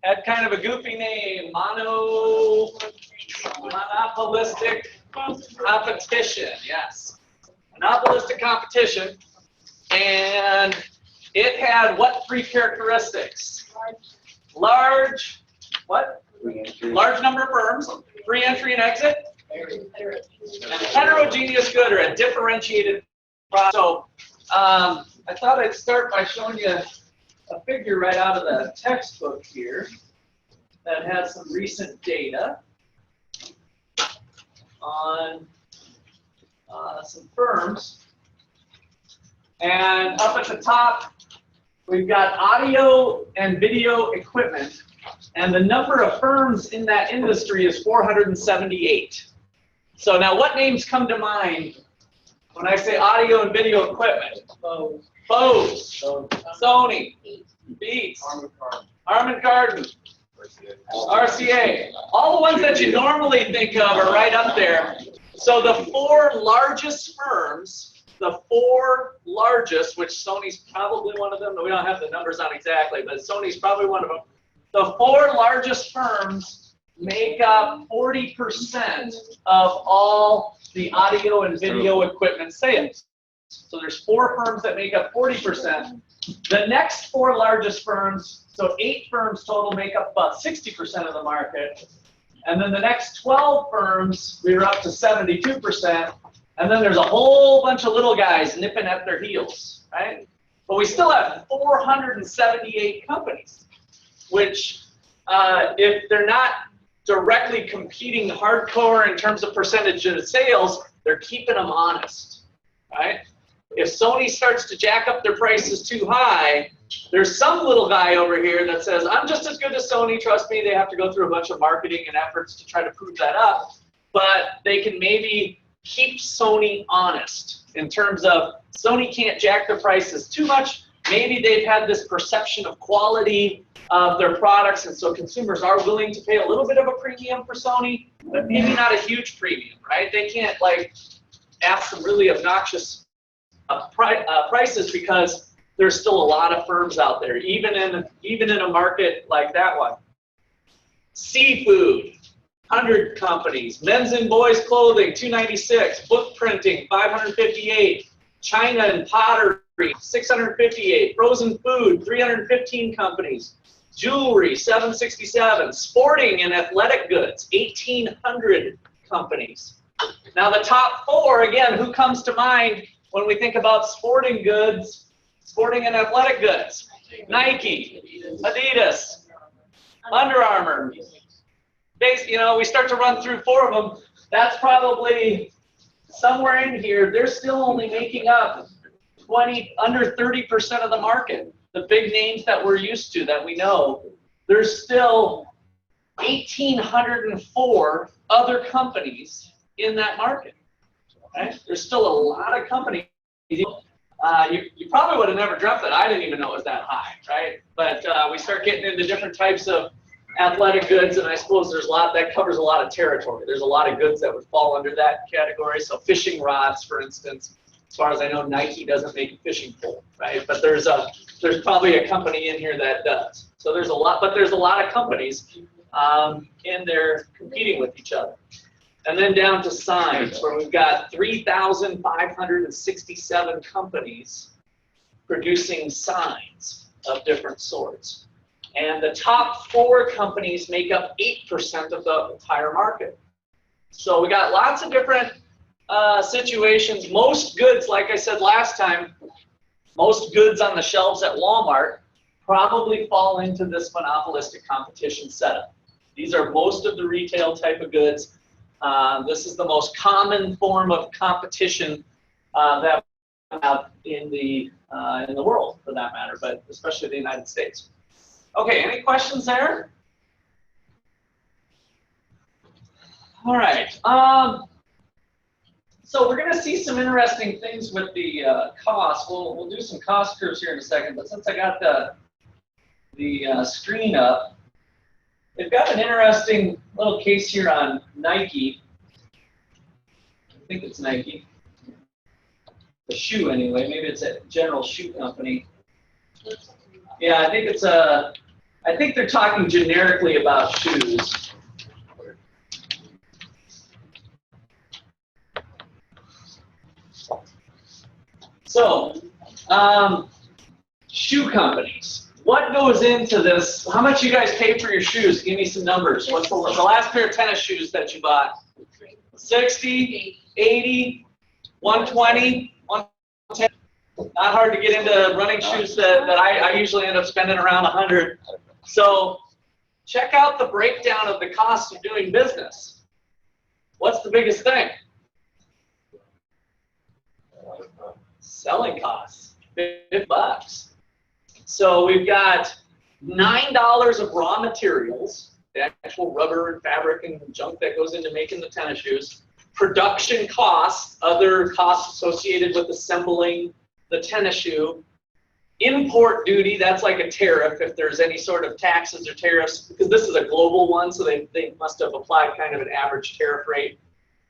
Had kind of a goofy name, Monopolistic Competition, yes. Monopolistic Competition, and it had what three characteristics? Large, what? Large number of firms, free entry and exit, and heterogeneous good, or a differentiated product. So I thought I'd start by showing you a figure right out of the textbook here that has some recent data on some firms. And up at the top, we've got audio and video equipment. And the number of firms in that industry is 478. So now what names come to mind when I say audio and video equipment? Bose, Sony, Beats, Harman Kardon, RCA. All the ones that you normally think of are right up there. So the four largest firms, the four largest, which Sony's probably one of them, we don't have the numbers on exactly, but Sony's probably one of them. The four largest firms make up 40% of all the audio and video equipment sales. So there's four firms that make up 40%. The next four largest firms, so 8 firms total, make up about 60% of the market. And then the next 12 firms, we were up to 72%. And then there's a whole bunch of little guys nipping at their heels, right? But we still have 478 companies, which if they're not directly competing hardcore in terms of percentage of sales, they're keeping them honest, right? If Sony starts to jack up their prices too high, there's some little guy over here that says, I'm just as good as Sony, trust me. They have to go through a bunch of marketing and efforts to try to prove that up, but they can maybe keep Sony honest in terms of Sony can't jack their prices too much. Maybe they've had this perception of quality of their products, and so consumers are willing to pay a little bit of a premium for Sony, but maybe not a huge premium, right? They can't like ask some really obnoxious prices because there's still a lot of firms out there, even in a market like that one. Seafood, 100 companies. Men's and boys clothing, 296. Book printing, 558. China and pottery, 658. Frozen food, 315 companies. Jewelry, 767. Sporting and athletic goods, 1,800 companies. Now the top four, again, who comes to mind when we think about sporting goods, sporting and athletic goods? Nike, Adidas, Under Armour. You know, we start to run through four of them. That's probably somewhere in here. They're still only making up under 30% of the market. The big names that we're used to, that we know, there's still 1,804 other companies in that market. Okay? There's still a lot of companies. You probably would have never dreamt that. I didn't even know it was that high, right? But we start getting into different types of athletic goods, and I suppose there's a lot that covers a lot of territory. There's a lot of goods that would fall under that category. So fishing rods, for instance, as far as I know, Nike doesn't make a fishing pole, right? But there's probably a company in here that does. So there's a lot, but there's a lot of companies in there competing with each other. And then down to signs, where we've got 3,567 companies producing signs of different sorts. And the top four companies make up 8% of the entire market. So we got lots of different situations. Most goods, like I said last time, most goods on the shelves at Walmart probably fall into this monopolistic competition setup. These are most of the retail type of goods. This is the most common form of competition that we have in the world, for that matter, but especially the United States. Okay, any questions there? All right. So we're going to see some interesting things with the cost. We'll do some cost curves here in a second, but since I got the screen up, they've got an interesting little case here on Nike. I think it's Nike. The shoe, anyway. Maybe it's a general shoe company. Yeah, I think it's a. I think they're talking generically about shoes. So, shoe companies. What goes into this? How much you guys pay for your shoes? Give me some numbers. What's the last pair of tennis shoes that you bought? 60, 80, 120, 110. Not hard to get into running shoes that I usually end up spending around 100. So check out the breakdown of the cost of doing business. What's the biggest thing? Selling costs, $50. So we've got $9 of raw materials, the actual rubber and fabric and junk that goes into making the tennis shoes. Production costs, other costs associated with assembling the tennis shoe. Import duty, that's like a tariff if there's any sort of taxes or tariffs, because this is a global one, so they must have applied kind of an average tariff rate.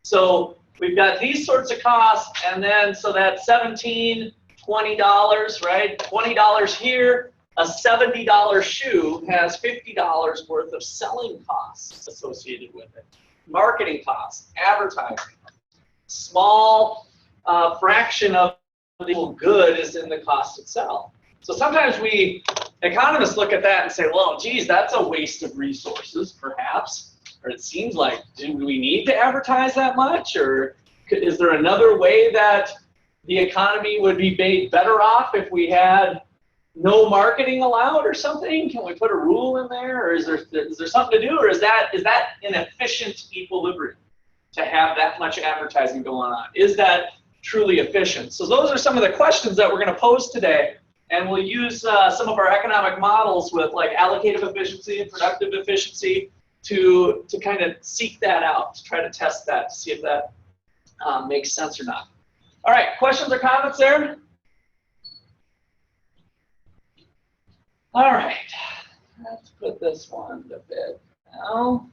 So we've got these sorts of costs, and then so that's $17, $20, right? $20 here. A $70 shoe has $50 worth of selling costs associated with it. Marketing costs, advertising. Small fraction of the good is in the cost itself. So sometimes we economists look at that and say, well, geez, that's a waste of resources, perhaps. Or it seems like, do we need to advertise that much? Or is there another way that the economy would be made better off if we had no marketing allowed or something? Can we put a rule in there? Or is there something to do? Or is that an efficient equilibrium to have that much advertising going on? Is that truly efficient? So those are some of the questions that we're going to pose today. And we'll use some of our economic models with like allocative efficiency and productive efficiency to kind of seek that out, to try to test that, to see if that makes sense or not. All right, questions or comments there? All right, let's put this one to bed now.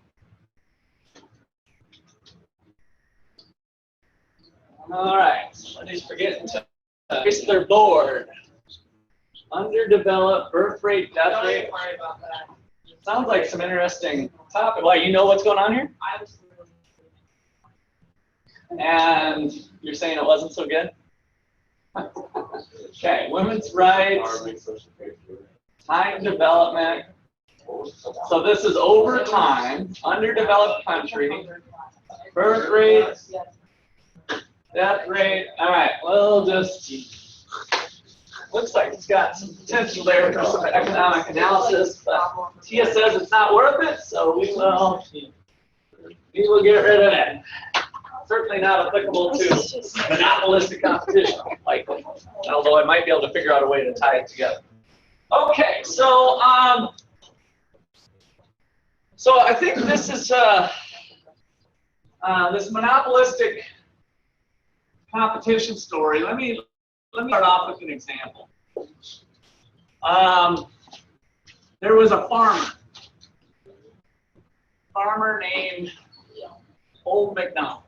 All right, somebody's forgetting to erase their board. Underdeveloped, birth rate, death rate. Don't worry about that. Sounds like some interesting topic. Why, you know what's going on here? And you're saying it wasn't so good? Okay, women's rights, time development. So this is over time, underdeveloped country, birth rate, death rate. All right, we'll just, looks like it's got some potential there for some economic analysis, but Tia says it's not worth it, so we will get rid of it. Certainly not applicable to monopolistic competition, likely. Although I might be able to figure out a way to tie it together. Okay, so I think this is this monopolistic competition story. Let me start off with an example. There was a farmer named Old Macdonald.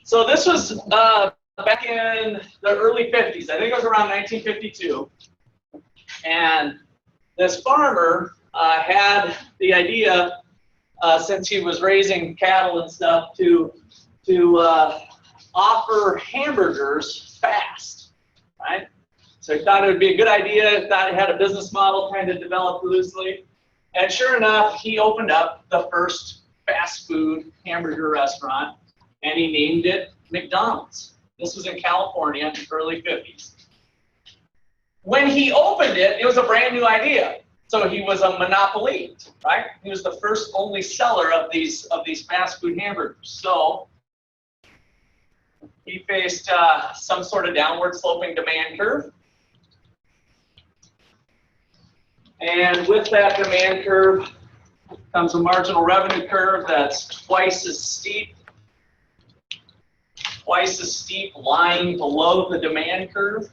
So this was back in the early 50s. I think it was around 1952. And this farmer had the idea, since he was raising cattle and stuff, to offer hamburgers fast, right? So he thought it would be a good idea, thought he had a business model kind of developed loosely. And sure enough, he opened up the first fast food hamburger restaurant, and he named it McDonald's. This was in California in the early 50s. When he opened it, it was a brand new idea. So he was a monopoly, right? He was the first only seller of these fast food hamburgers. So he faced some sort of downward sloping demand curve. And with that demand curve comes a marginal revenue curve that's twice as steep, lying below the demand curve.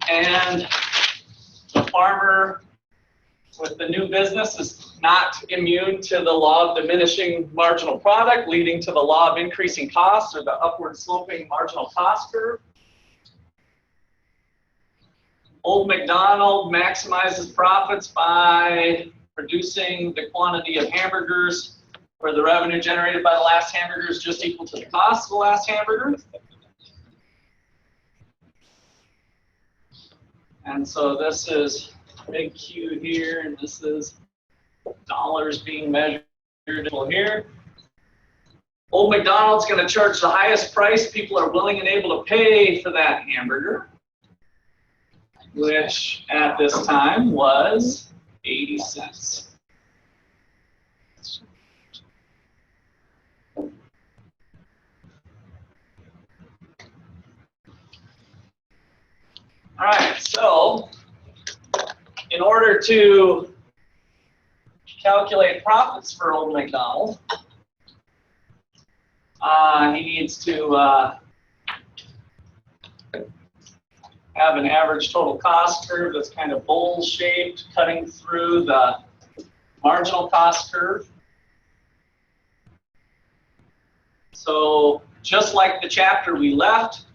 And the farmer with the new business is not immune to the law of diminishing marginal product, leading to the law of increasing costs, or the upward sloping marginal cost curve. Old Macdonald maximizes profits by producing the quantity of hamburgers where the revenue generated by the last hamburger is just equal to the cost of the last hamburger. And so this is big Q here, and this is dollars being measured here. Old Macdonald's going to charge the highest price people are willing and able to pay for that hamburger, which at this time was 80 cents. All right, so in order to calculate profits for Old Macdonald, he needs to have an average total cost curve that's kind of bowl-shaped, cutting through the marginal cost curve. So just like the chapter we left,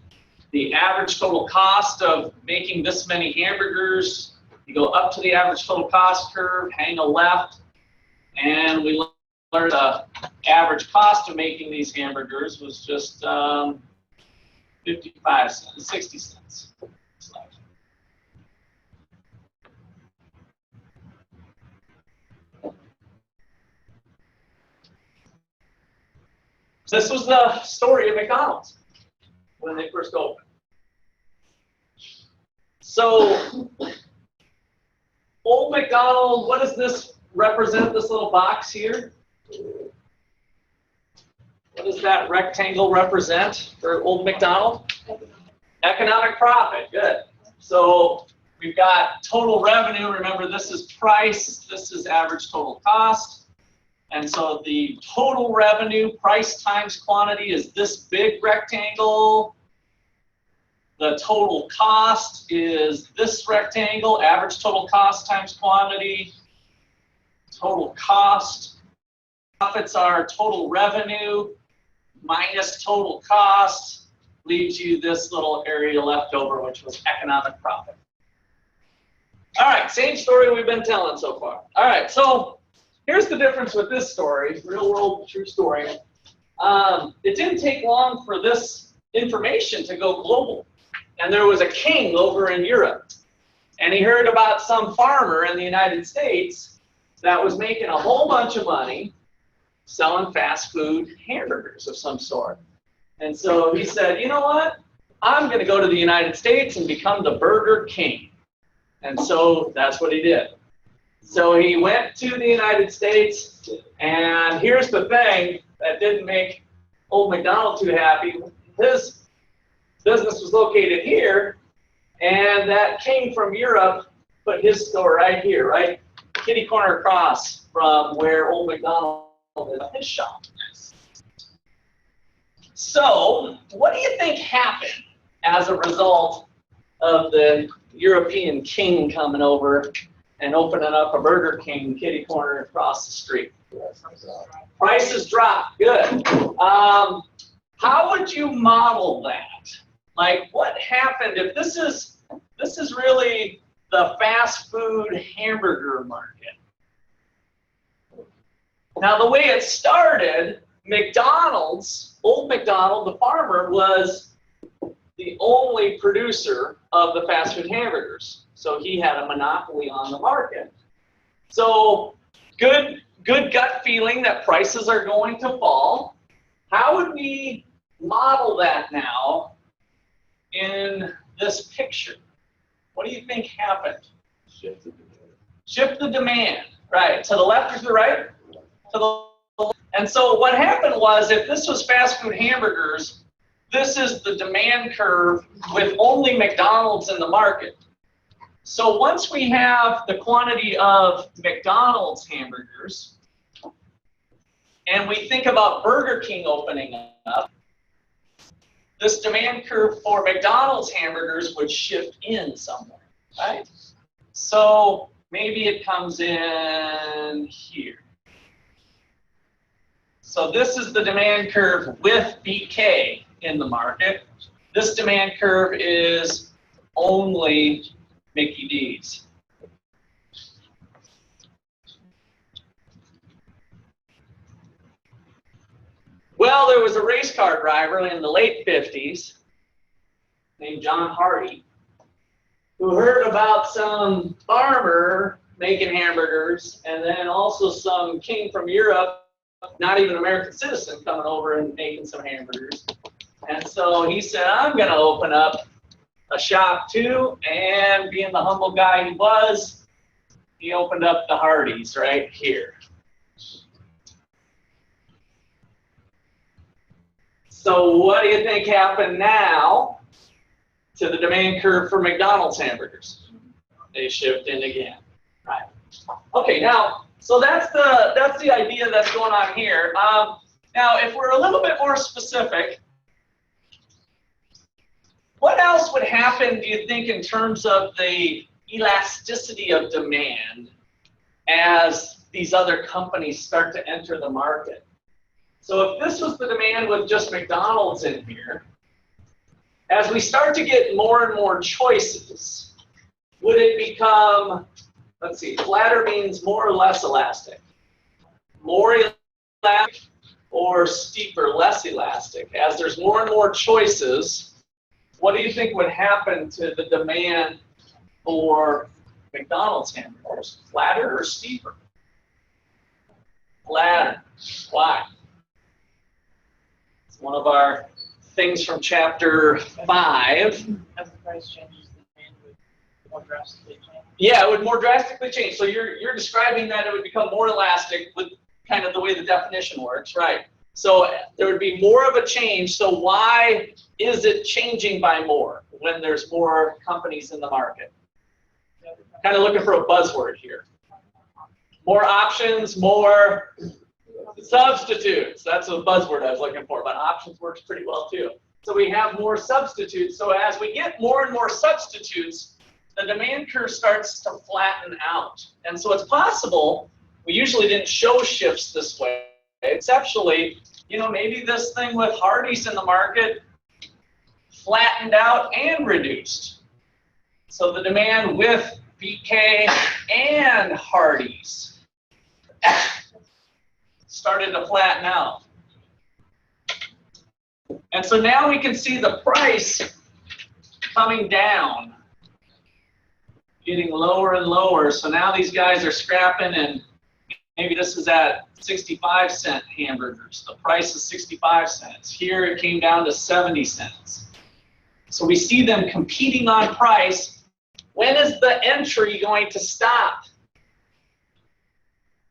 the average total cost of making this many hamburgers, you go up to the average total cost curve, hang a left, and we learned the average cost of making these hamburgers was just 55 cents, 60 cents. This was the story of McDonald's when they first opened. So, Old Macdonald, what does this represent, this little box here? What does that rectangle represent for Old Macdonald? Economic profit, good. So, we've got total revenue. Remember, this is price, this is average total cost. And so the total revenue, price times quantity, is this big rectangle. The total cost is this rectangle, average total cost times quantity. Total cost. Profits are total revenue minus total cost, leaves you this little area left over, which was economic profit. All right, same story we've been telling so far. All right, so here's the difference with this story, real world, true story. It didn't take long for this information to go global. And there was a king over in Europe, and he heard about some farmer in the United States that was making a whole bunch of money selling fast food hamburgers of some sort. And so he said, you know what? I'm going to go to the United States and become the Burger King. And so that's what he did. So he went to the United States, and here's the thing that didn't make Old Macdonald too happy. His business was located here, and that king from Europe put his store right here, right kitty corner across from where Old Macdonald is his shop. So, what do you think happened as a result of the European king coming over and opening up a Burger King kitty corner across the street? Prices dropped. Good. How would you model that? Like, what happened if this is really the fast food hamburger market? Now, the way it started, McDonald's, Old Macdonald, the farmer, was the only producer of the fast food hamburgers. So he had a monopoly on the market. So good gut feeling that prices are going to fall. How would we model that now in this picture? What do you think happened? Shift the demand. Shift the demand. Right. To the left or to the right? To the left. And so what happened was, if this was fast food hamburgers, this is the demand curve with only McDonald's in the market. So once we have the quantity of McDonald's hamburgers, and we think about Burger King opening up, this demand curve for McDonald's hamburgers would shift in somewhere, right? So maybe it comes in here. So this is the demand curve with BK in the market. This demand curve is only Mickey D's. Well, there was a race car driver in the late 50s named John Hardy who heard about some farmer making hamburgers and then also some king from Europe, not even an American citizen, coming over and making some hamburgers. And so he said, I'm going to open up a shop too, and being the humble guy he was, he opened up the Hardee's right here. So what do you think happened now to the demand curve for McDonald's hamburgers? They shift in again, right? Okay, now, so that's the idea that's going on here. Now, if we're a little bit more specific, what else would happen, do you think, in terms of the elasticity of demand as these other companies start to enter the market? So if this was the demand with just McDonald's in here, as we start to get more and more choices, would it become, let's see, flatter means more or less elastic? More elastic or steeper, less elastic? As there's more and more choices, what do you think would happen to the demand for McDonald's hamburgers? Flatter or steeper? Flatter. Why? It's one of our things from chapter 5. As the price changes, the demand would more drastically change. Yeah, it would more drastically change. So you're describing that it would become more elastic with kind of the way the definition works, right? So there would be more of a change. So why is it changing by more when there's more companies in the market? Kind of looking for a buzzword here. More options, more substitutes. That's a buzzword I was looking for, but options works pretty well too. So we have more substitutes. So as we get more and more substitutes, the demand curve starts to flatten out. And so it's possible, we usually didn't show shifts this way. Exceptionally, you know, maybe this thing with Hardee's in the market flattened out and reduced. So the demand with BK and Hardee's started to flatten out. And so now we can see the price coming down, getting lower and lower. So now these guys are scrapping, and maybe this is at 65-cent hamburgers. The price is 65 cents. Here it came down to 70 cents. So we see them competing on price. When is the entry going to stop?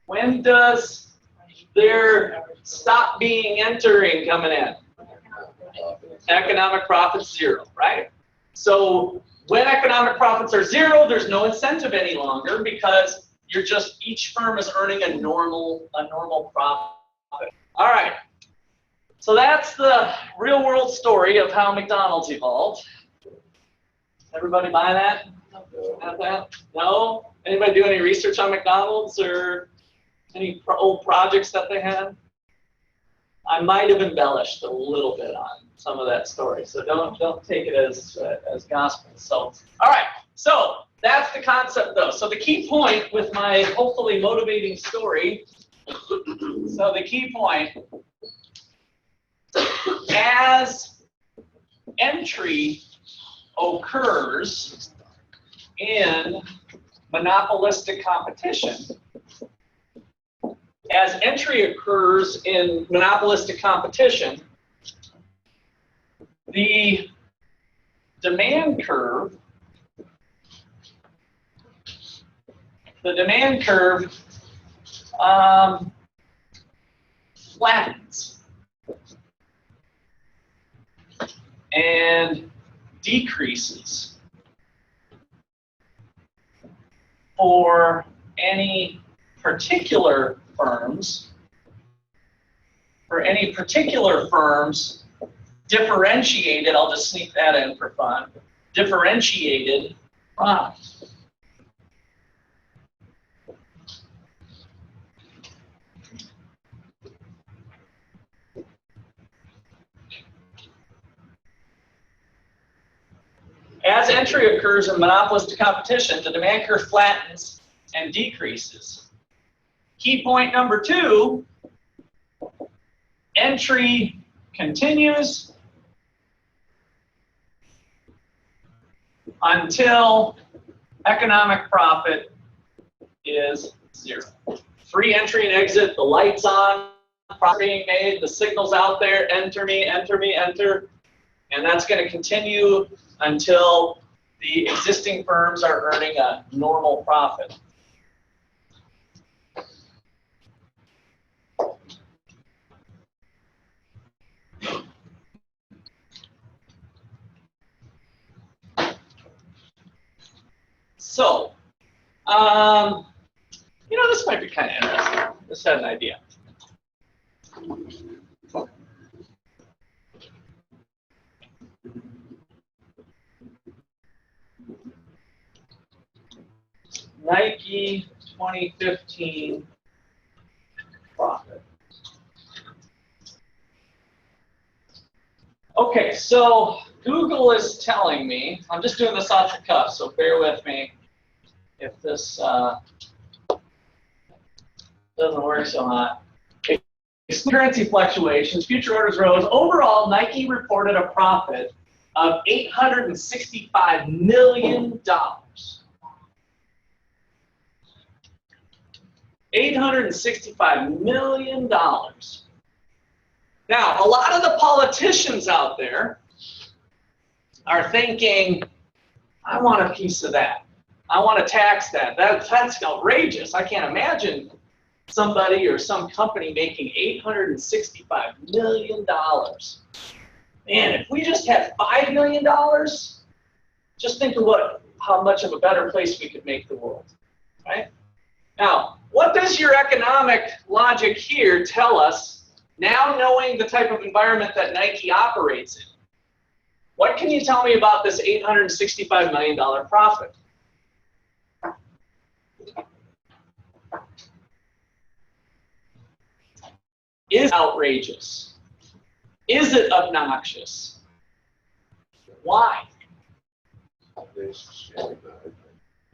When does their stop being entering coming in? Economic profits 0, right? So when economic profits are 0, there's no incentive any longer because you're just, each firm is earning a normal profit. All right. So that's the real world story of how McDonald's evolved. Everybody buy that? Have that? No? Anybody do any research on McDonald's or any old projects that they had? I might have embellished a little bit on some of that story, so don't take it as gospel. So, all right. So that's the concept, though. So the key point with my hopefully motivating story. So the key point, as entry occurs in monopolistic competition, as entry occurs in monopolistic competition, the demand curve flattens and decreases for any particular firms, differentiated, I'll just sneak that in for fun, differentiated products. As entry occurs in monopolistic competition, the demand curve flattens and decreases. Key point number 2, entry continues until economic profit is 0. Free entry and exit, the light's on, profit being made, the signal's out there, enter me, enter me, enter. And that's going to continue until the existing firms are earning a normal profit. So, you know, this might be kind of interesting. Just had an idea. Nike 2015 profit. Okay, so Google is telling me, I'm just doing this off the cuff, so bear with me if this doesn't work so hot. Currency fluctuations, future orders rose. Overall, Nike reported a profit of $865 million. $865 million. Now, a lot of the politicians out there are thinking, I want a piece of that. I want to tax that. That's outrageous. I can't imagine somebody or some company making $865 million. Man, if we just had $5 million, just think of how much of a better place we could make the world, right? Now, what does your economic logic here tell us, now knowing the type of environment that Nike operates in? What can you tell me about this $865 million profit? Is it outrageous? Is it obnoxious? Why?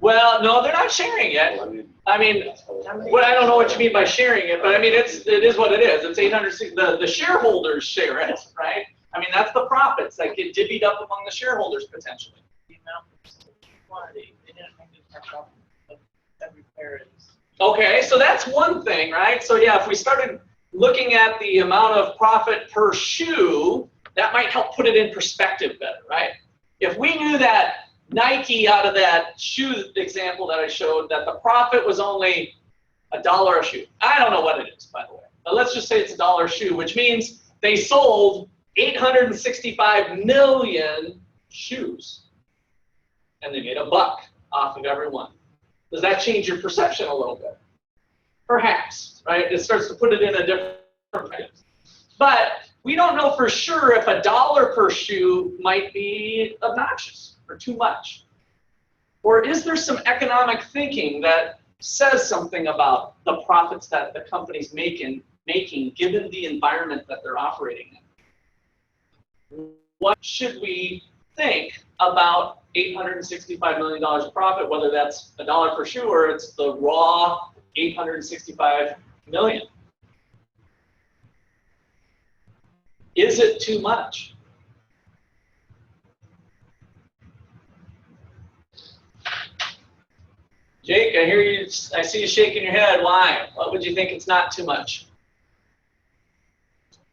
Well, no, they're not sharing it. I mean, well, I don't know what you mean by sharing it, but I mean, it is what it is. It's 860. The shareholders share it, right? I mean, that's the profits that get divvied up among the shareholders potentially. The amount of quantity, they didn't make this much up, but every pair is. Okay, so that's one thing, right? So yeah, if we started looking at the amount of profit per shoe, that might help put it in perspective better, right? If we knew that Nike, out of that shoe example that I showed, that the profit was only $1 a shoe. I don't know what it is, by the way, but let's just say it's $1 a shoe, which means they sold 865 million shoes, and they made $1 off of every one. Does that change your perception a little bit? Perhaps, right? It starts to put it in a different perspective. But we don't know for sure if $1 per shoe might be obnoxious or too much. Or is there some economic thinking that says something about the profits that the company's making given the environment that they're operating in? What should we think about $865 million of profit, whether that's $1 per shoe or it's the raw 865 million? Is it too much? Jake, I hear you. I see you shaking your head. Why? What would you think it's not too much?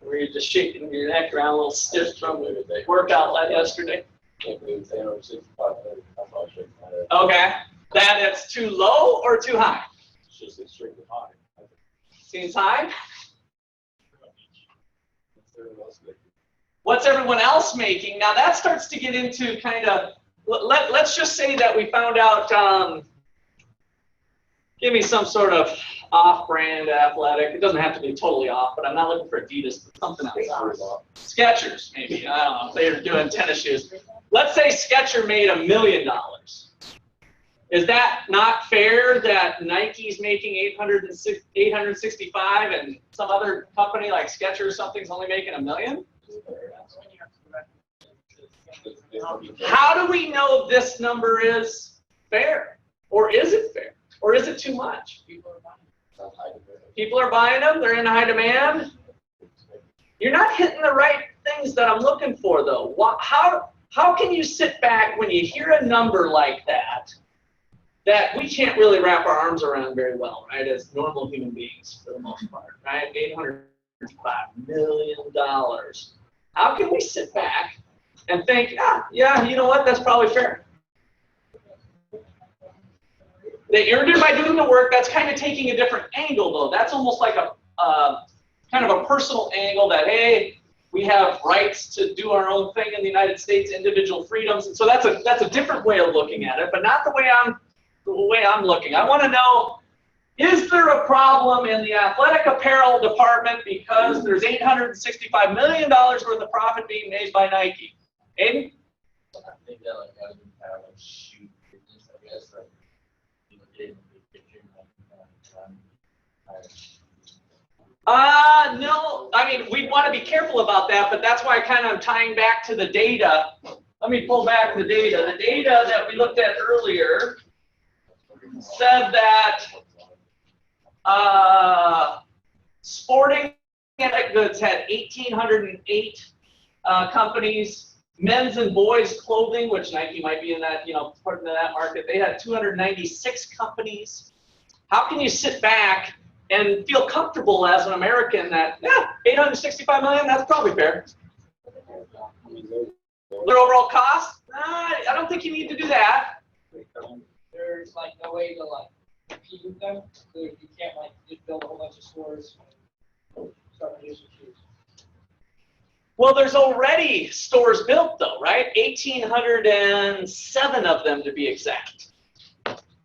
Were you just shaking your neck around a little stiff from the workout yesterday? Okay. That it's too low or too high? It's just extremely high. Seems high? What's everyone else making? Now that starts to get into kind of, let's just say that we found out, give me some sort of off-brand athletic. It doesn't have to be totally off, but I'm not looking for Adidas, but something else. Skechers, maybe. I don't know. They're doing tennis shoes. Let's say Skechers made $1 million. Is that not fair that Nike's making 865 and some other company like Skechers or something's only making $1 million? How do we know this number is fair? Or is it fair? Or is it too much? People are buying them, they're in high demand. You're not hitting the right things that I'm looking for, though. How can you sit back when you hear a number like that we can't really wrap our arms around very well, right, as normal human beings for the most part, right? $805 million. How can we sit back and think, yeah, you know what, that's probably fair? They earned it by doing the work. That's kind of taking a different angle, though. That's almost like a kind of a personal angle that, hey, we have rights to do our own thing in the United States, individual freedoms, and so that's a different way of looking at it, but not the way I'm looking. I want to know, is there a problem in the athletic apparel department because there's $865 million worth of profit being made by Nike? Aiden? I think that like I would have a shoe business, I guess, like you look at it in the picture, No, I mean, we want to be careful about that, but that's why I kind of am tying back to the data. Let me pull back the data. The data that we looked at earlier said that sporting goods had 1,808 companies. Men's and boys clothing, which Nike might be in that, part of that market, they had 296 companies. How can you sit back and feel comfortable as an American that, $865 million, that's probably fair? Their overall cost? I don't think you need to do that. There's like no way to like compete with them, so you can't like just build a whole bunch of stores and start producing shoes. Well, there's already stores built though, right? 1,807 of them to be exact,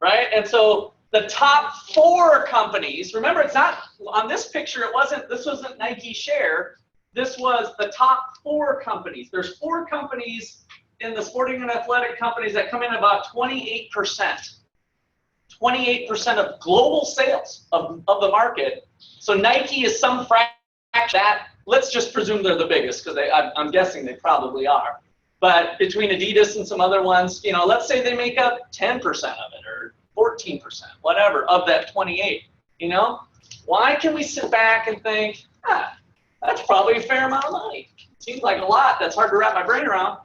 right? And so the top 4 companies, remember it's not, on this picture this wasn't Nike share, this was the top 4 companies. There's 4 companies in the sporting and athletic companies that come in about 28%. 28% of global sales of the market. So Nike is some fraction that, let's just presume they're the biggest, because I'm guessing they probably are. But between Adidas and some other ones, let's say they make up 10% of it, or 14%, whatever, of that 28, Why can we sit back and think, that's probably a fair amount of money? Seems like a lot. That's hard to wrap my brain around.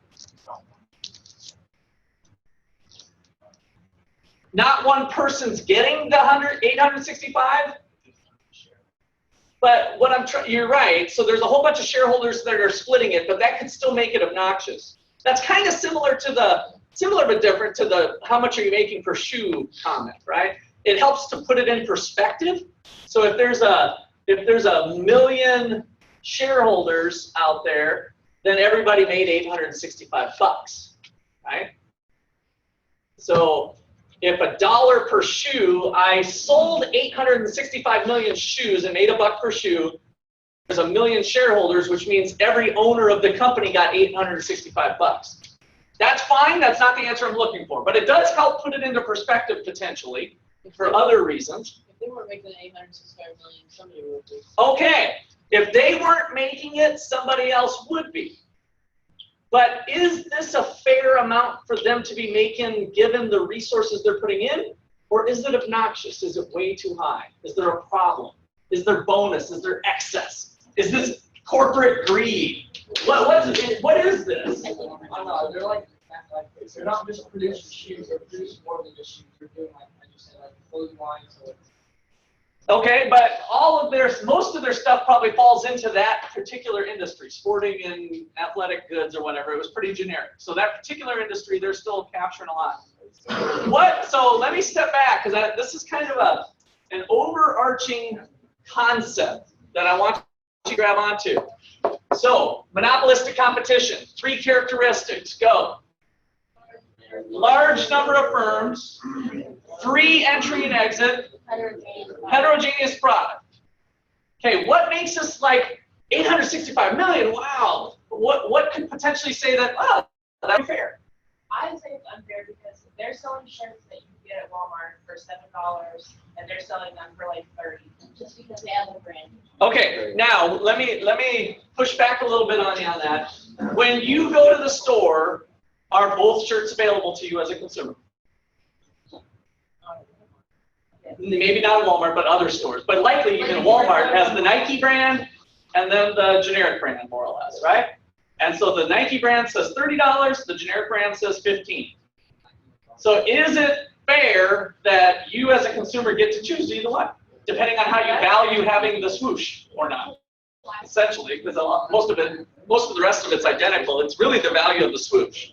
Not one person's getting the 865, but you're right. So there's a whole bunch of shareholders that are splitting it, but that could still make it obnoxious. That's kind of similar but different to the how much are you making per shoe comment, right? It helps to put it in perspective. So if there's a million shareholders out there, then everybody made $865, right? So if $1 per shoe, I sold 865 million shoes and made $1 per shoe, there's a million shareholders, which means every owner of the company got $865. That's fine, that's not the answer I'm looking for, but it does help put it into perspective potentially for other reasons. If they weren't making $865 million, somebody would be. Okay, if they weren't making it, somebody else would be. But is this a fair amount for them to be making given the resources they're putting in? Or is it obnoxious? Is it way too high? Is there a problem? Is there bonus? Is there excess? Is this corporate greed? What is this? I don't know. They're not just producing shoes. They're producing more than just shoes. They're doing like I just said, like clothing lines. So Okay, but most of their stuff probably falls into that particular industry, sporting and athletic goods or whatever. It was pretty generic. So that particular industry, they're still capturing a lot. So let me step back, because this is kind of an overarching concept that I want you to grab onto. So, monopolistic competition, 3 characteristics, go. Large number of firms, free entry and exit, heterogeneous product. Okay, what makes us like 865 million? Wow. What could potentially say that, that's fair? I would say it's unfair because they're selling shirts that you can get at Walmart for $7 and they're selling them for like $30 just because they have the brand. Okay, now let me push back a little bit on you on that. When you go to the store are both shirts available to you as a consumer? Maybe not Walmart, but other stores. But likely even Walmart has the Nike brand and then the generic brand, more or less, right? And so the Nike brand says $30, the generic brand says $15. So is it fair that you as a consumer get to choose either one, depending on how you value having the swoosh or not? Essentially, because most of the rest of it's identical. It's really the value of the swoosh.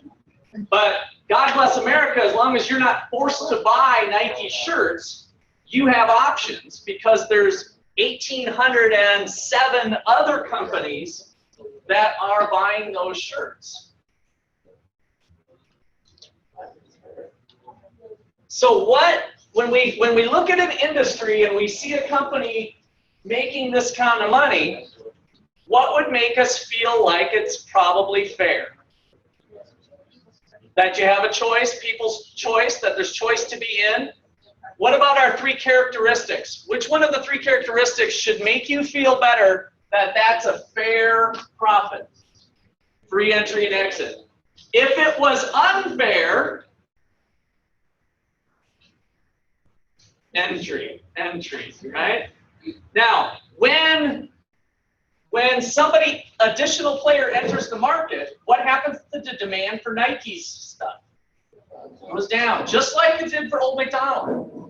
But God bless America, as long as you're not forced to buy Nike shirts, you have options because there's 1,807 other companies that are buying those shirts. So when we look at an industry and we see a company making this kind of money, what would make us feel like it's probably fair? That you have a choice, people's choice, that there's choice to be in. What about our three characteristics? Which one of the three characteristics should make you feel better that that's a fair profit? Free entry and exit. If it was unfair, entry, right? Now, when somebody, additional player enters the market, what happens to the demand for Nike's stuff? It goes down, just like it did for old Macdonald.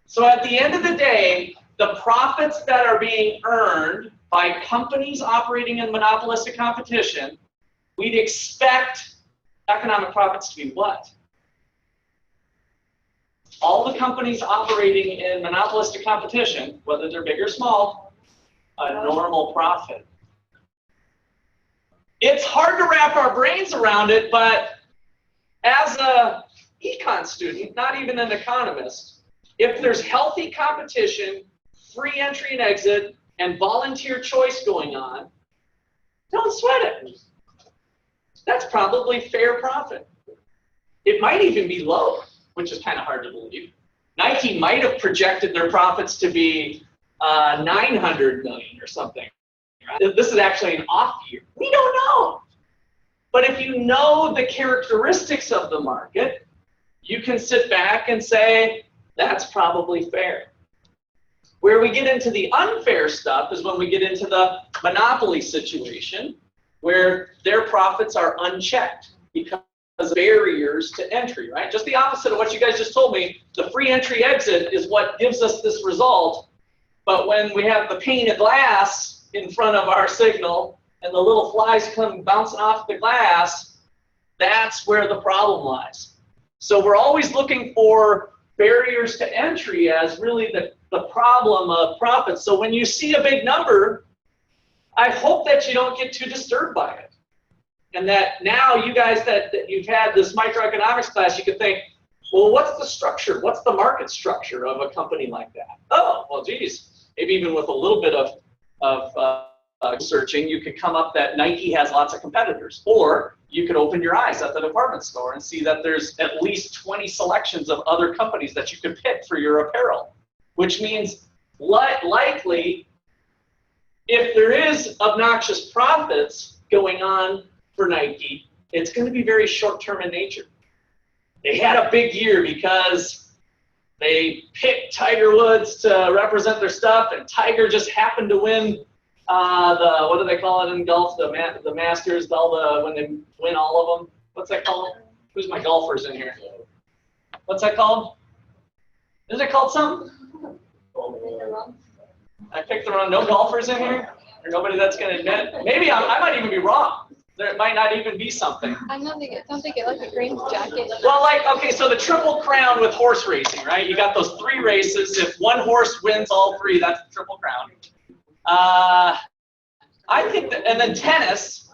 So at the end of the day, the profits that are being earned by companies operating in monopolistic competition, we'd expect economic profits to be what? All the companies operating in monopolistic competition, whether they're big or small, a normal profit. It's hard to wrap our brains around it, but as a econ student, not even an economist, if there's healthy competition, free entry and exit, and volunteer choice going on, don't sweat it. That's probably fair profit. It might even be low, which is kind of hard to believe. Nike might have projected their profits to be 900 million or something. Right? This is actually an off year. We don't know. But if you know the characteristics of the market, you can sit back and say, that's probably fair. Where we get into the unfair stuff is when we get into the monopoly situation, where their profits are unchecked because of barriers to entry, right? Just the opposite of what you guys just told me. The free entry exit is what gives us this result. But when we have the pane of glass in front of our signal and the little flies come bouncing off the glass, that's where the problem lies. So we're always looking for barriers to entry as really the problem of profits. So when you see a big number, I hope that you don't get too disturbed by it. And that now you guys that you've had this microeconomics class, you could think, well, what's the structure? What's the market structure of a company like that? Oh, well, geez, maybe even with a little bit of searching, you could come up that Nike has lots of competitors. Or you could open your eyes at the department store and see that there's at least 20 selections of other companies that you could pick for your apparel, which means likely if there is obnoxious profits going on for Nike, it's going to be very short-term in nature. They had a big year because they picked Tiger Woods to represent their stuff, and Tiger just happened to win what do they call it in golf? The Masters, when they win all of them. What's that called? Who's my golfers in here? What's that called? Is it called something? I picked the wrong. No golfers in here? Or nobody that's going to admit? Maybe I might even be wrong. There might not even be something. Don't they get like a green jacket? Well, okay, so the Triple Crown with horse racing, right? You got those 3 races. If one horse wins all 3, that's the Triple Crown. I think that, and then tennis,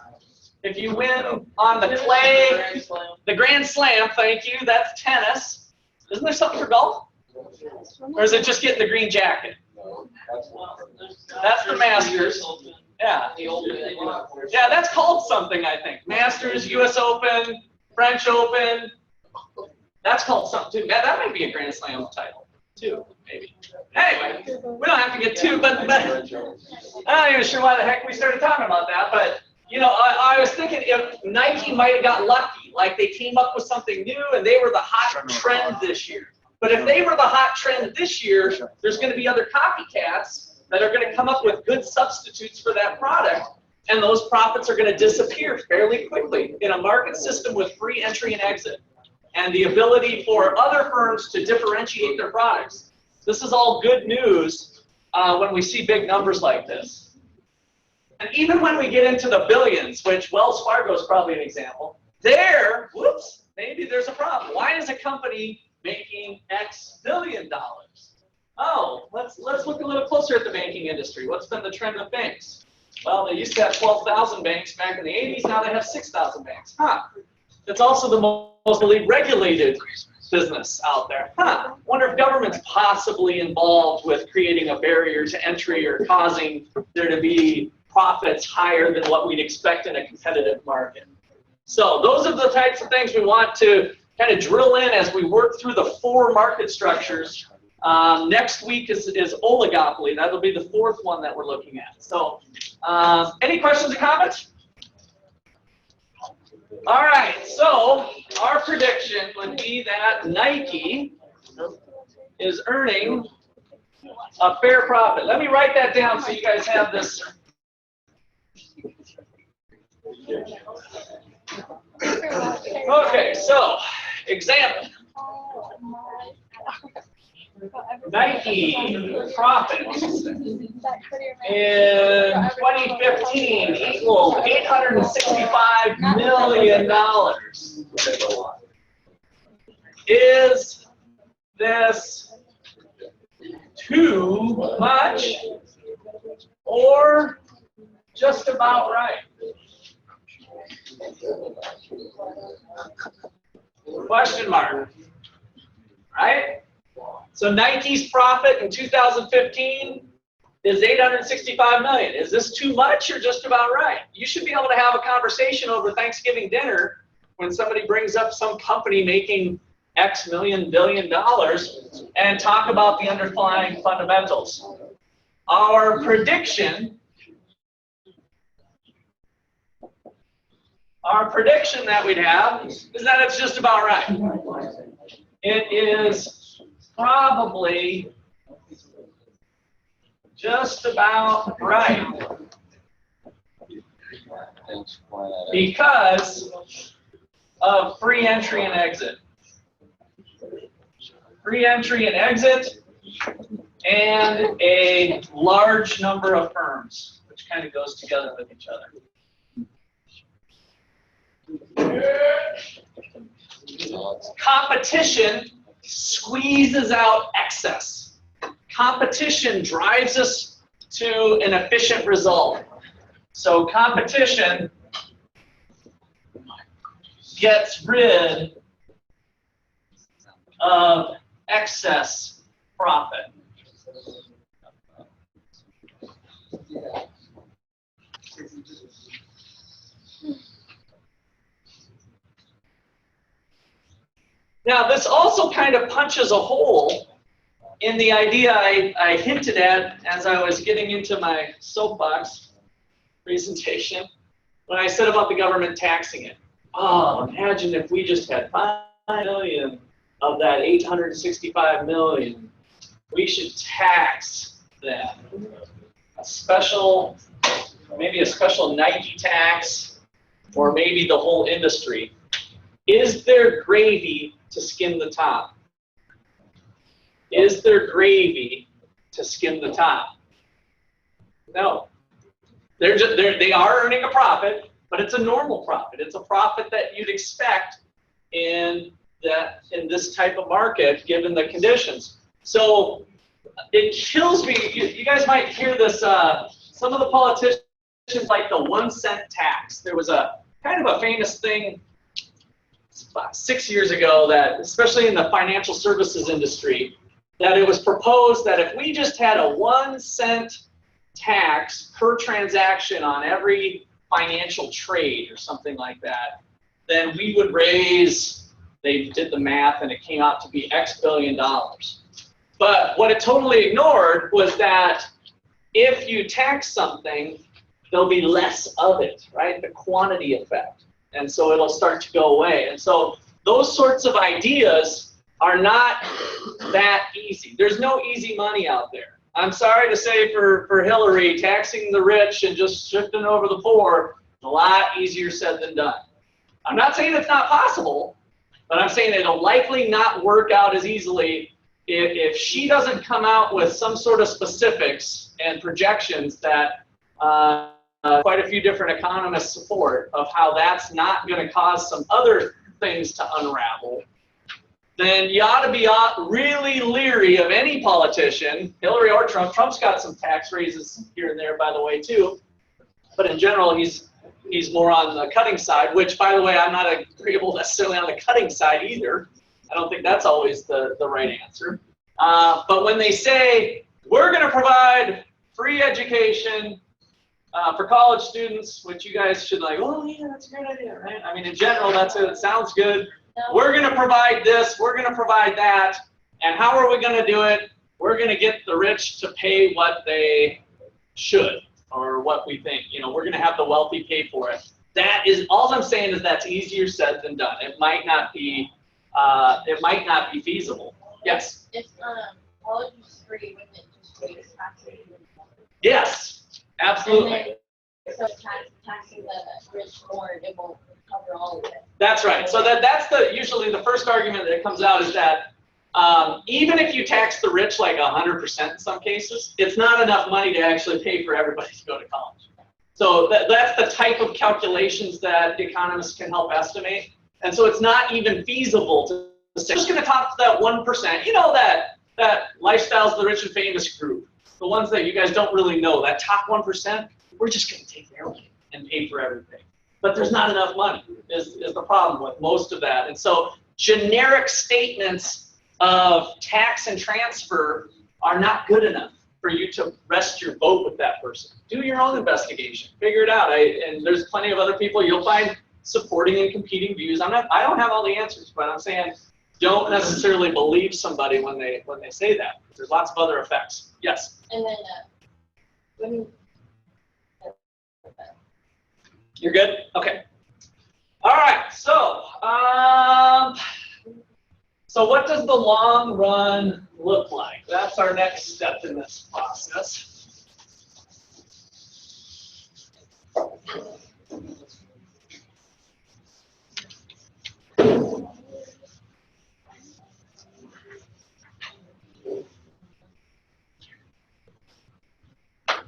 if you win on the clay, the Grand Slam, thank you, that's tennis. Isn't there something for golf? Or is it just getting the green jacket? That's the Masters. Yeah. Yeah, that's called something, I think. Masters, US Open, French Open. That's called something too. That might be a Grand Slam title too, maybe. Anyway, we don't have to get too, but I'm not even sure why the heck we started talking about that. But you know, I was thinking if Nike might have got lucky, like they came up with something new and they were the hot trend this year. But if they were the hot trend this year, there's going to be other copycats that are going to come up with good substitutes for that product, and those profits are going to disappear fairly quickly in a market system with free entry and exit, and the ability for other firms to differentiate their products. This is all good news when we see big numbers like this. And even when we get into the billions, which Wells Fargo is probably an example, there, whoops, maybe there's a problem. Why is a company making X billion dollars? Oh, let's look a little closer at the banking industry. What's been the trend of banks? Well, they used to have 12,000 banks back in the 80s. Now they have 6,000 banks. Huh. It's also the most regulated business out there. Huh. Wonder if government's possibly involved with creating a barrier to entry or causing there to be profits higher than what we'd expect in a competitive market. So those are the types of things we want to kind of drill in as we work through the 4 market structures. Next week is oligopoly. That'll be the 4th one that we're looking at. So any questions or comments? All right, so our prediction would be that Nike is earning a fair profit. Let me write that down so you guys have this. Okay, so example. Nike profits in 2015 equaled $865 million. Is this too much or just about right? Question mark, right? So Nike's profit in 2015 is $865 million. Is this too much or just about right? You should be able to have a conversation over Thanksgiving dinner when somebody brings up some company making X million billion dollars and talk about the underlying fundamentals. Our prediction that we'd have is that it's just about right. It is probably just about right because of free entry and exit. Free entry and exit and a large number of firms, which kind of goes together with each other. Competition squeezes out excess. Competition drives us to an efficient result. So competition gets rid of excess profit. Now, this also kind of punches a hole in the idea I hinted at as I was getting into my soapbox presentation when I said about the government taxing it. Oh, imagine if we just had 5 million of that 865 million. We should tax them. Maybe a special Nike tax, or maybe the whole industry. Is there gravy to skim the top? Is there gravy to skim the top? No. They are earning a profit, but it's a normal profit. It's a profit that you'd expect in this type of market, given the conditions. So it kills me. You guys might hear this. Some of the politicians like the 1 cent tax. There was a kind of a famous thing about 6 years ago that, especially in the financial services industry, that it was proposed that if we just had a 1 cent tax per transaction on every financial trade or something like that, then we would raise, they did the math and it came out to be X billion dollars. But what it totally ignored was that if you tax something, there'll be less of it, right? The quantity effect. And so it'll start to go away. And so those sorts of ideas are not that easy. There's no easy money out there. I'm sorry to say for Hillary, taxing the rich and just shifting over the poor, a lot easier said than done. I'm not saying it's not possible, but I'm saying it'll likely not work out as easily if she doesn't come out with some sort of specifics and projections that quite a few different economists support of how that's not going to cause some other things to unravel, then you ought to be really leery of any politician, Hillary or Trump. Trump's got some tax raises here and there, by the way, too. But in general, he's more on the cutting side, which, by the way, I'm not agreeable necessarily on the cutting side either. I don't think that's always the right answer. But when they say, we're going to provide free education for college students, which you guys should like, oh, yeah, that's a great idea, right? I mean, in general, that's it. It sounds good. We're going to provide this. We're going to provide that. And how are we going to do it? We're going to get the rich to pay what they should, or what we think. You know, we're going to have the wealthy pay for it. That is, all I'm saying is that's easier said than done. It might not be feasible. Yes? If college is free, wouldn't it just raise taxes? Yes, absolutely. And then, so taxing the rich more, it won't cover all of it. That's right. So that's usually the first argument that comes out is that even if you tax the rich like 100% in some cases, it's not enough money to actually pay for everybody to go to college. So that's the type of calculations that economists can help estimate. And so it's not even feasible to say, just going to talk to that 1%. You know, that lifestyles of the rich and famous group, the ones that you guys don't really know, that top 1%, we're just going to take their money and pay for everything. But there's not enough money is the problem with most of that. And so generic statements of tax and transfer are not good enough for you to rest your vote with that person. Do your own investigation. Figure it out. And there's plenty of other people you'll find supporting and competing views. I don't have all the answers, but I'm saying don't necessarily believe somebody when they say that. There's lots of other effects. Yes? And then when You're good? Okay. All right, so what does the long run look like? That's our next step in this process.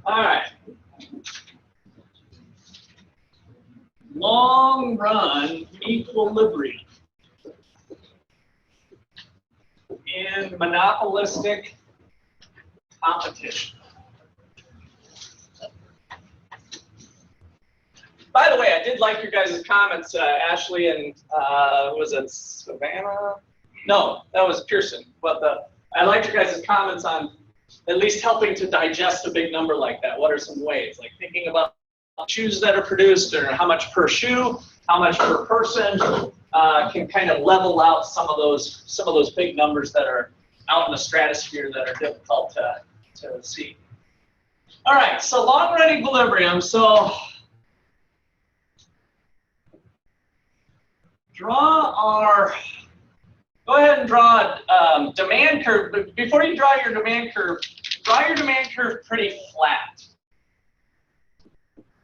All right. Long run equilibrium in monopolistic competition. By the way, I did like your guys' comments, Ashley and was it Savannah? No, that was Pearson. But I liked your guys' comments on at least helping to digest a big number like that. What are some ways? Like thinking about shoes that are produced, or how much per shoe, how much per person, can kind of level out some of those big numbers that are out in the stratosphere that are difficult to see. All right, so long run equilibrium. So go ahead and draw a demand curve. But before you draw your demand curve pretty flat.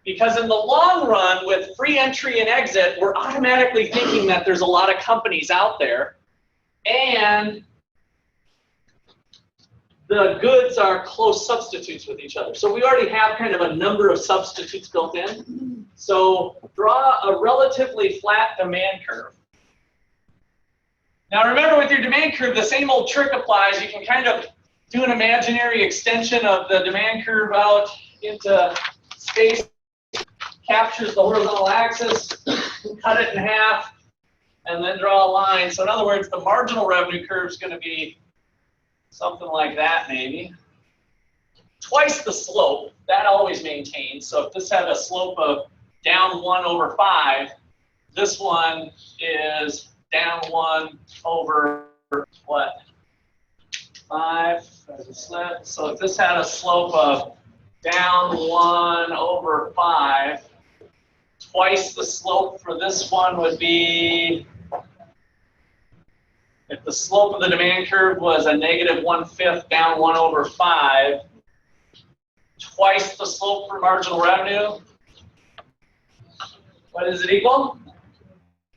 Because in the long run, with free entry and exit, we're automatically thinking that there's a lot of companies out there, and the goods are close substitutes with each other. So we already have kind of a number of substitutes built in. So draw a relatively flat demand curve. Now remember, with your demand curve, the same old trick applies. You can kind of do an imaginary extension of the demand curve out into space. Captures the horizontal axis, cut it in half, and then draw a line. So in other words, the marginal revenue curve is going to be something like that, maybe. Twice the slope, that always maintains. So if this had a slope of down 1 over 5, this one is down 1 over what? 5, there's a slip. So if this had a slope of down 1 over 5, twice the slope for this one would be, if the slope of the demand curve was a negative 1/5 down 1/5, twice the slope for marginal revenue, what does it equal?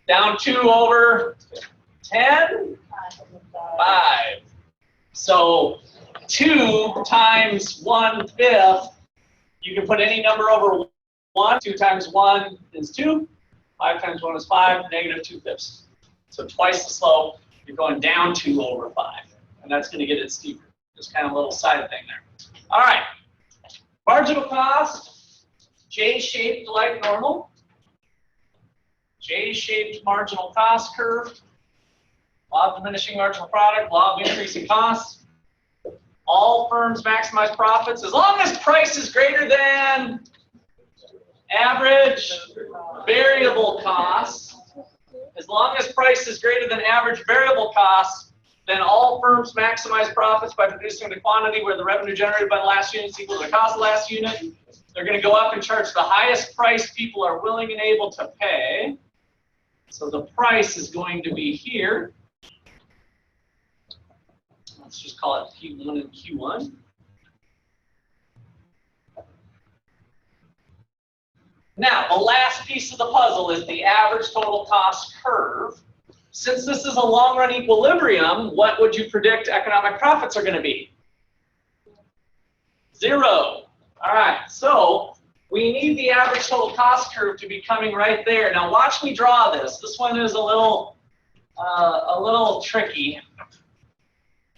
Down 2/10? 5. So 2 times 1/5, you can put any number over 1. 2 times 1 is 2. 5 times 1 is 5, negative 2/5. So twice the slope, you're going down 2/5. And that's going to get it steeper. Just kind of a little side thing there. All right. Marginal cost, J-shaped like normal. J-shaped marginal cost curve. Law of diminishing marginal product, law of increasing costs. All firms maximize profits as long as price is greater than average variable costs. As long as price is greater than average variable costs, then all firms maximize profits by producing the quantity where the revenue generated by the last unit is equal to the cost of the last unit. They're going to go up and charge the highest price people are willing and able to pay. So the price is going to be here. Let's just call it P1 and Q1. Now, the last piece of the puzzle is the average total cost curve. Since this is a long-run equilibrium, what would you predict economic profits are going to be? 0. All right, so we need the average total cost curve to be coming right there. Now, watch me draw this. This one is a little tricky.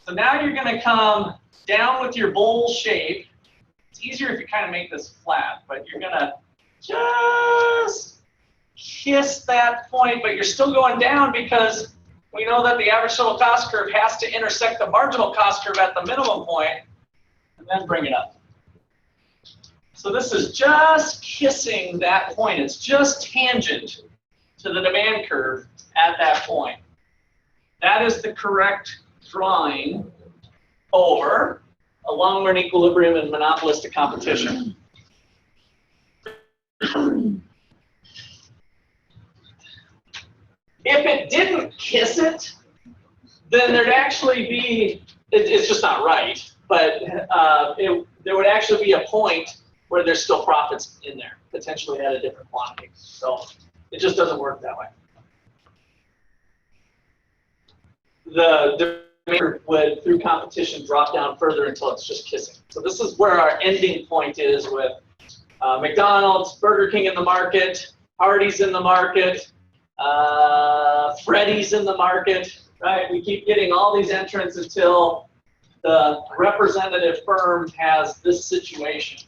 So now you're going to come down with your bowl shape. It's easier if you kind of make this flat, but you're going to just kiss that point, but you're still going down because we know that the average total cost curve has to intersect the marginal cost curve at the minimum point and then bring it up. So this is just kissing that point. It's just tangent to the demand curve at that point. That is the correct drawing over a long-run equilibrium in monopolistic competition. If it didn't kiss it, then there'd actually be, it's just not right, but there would actually be a point where there's still profits in there, potentially at a different quantity. So it just doesn't work that way. The demand would, through competition, drop down further until it's just kissing. So this is where our ending point is with McDonald's, Burger King in the market, Hardee's in the market, Freddy's in the market, right? We keep getting all these entrants until the representative firm has this situation.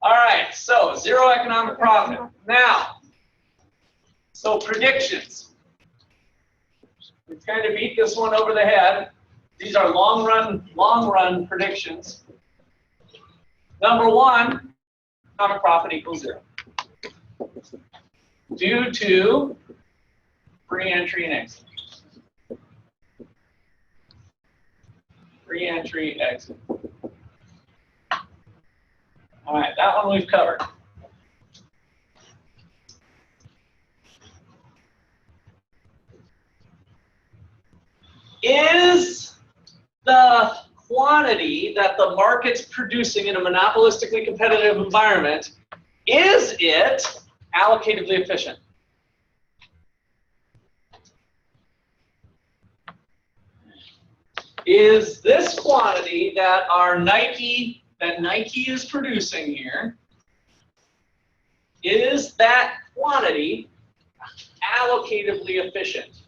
All right, so 0 economic profit. Now, so predictions. We've kind of beat this one over the head. These are long run predictions. Number 1, economic profit equals 0. Due to free entry and exit. Free entry, exit. All right, that one we've covered. Is the quantity that the market's producing in a monopolistically competitive environment, is it allocatively efficient? Is this quantity that Nike is producing here, is that quantity allocatively efficient?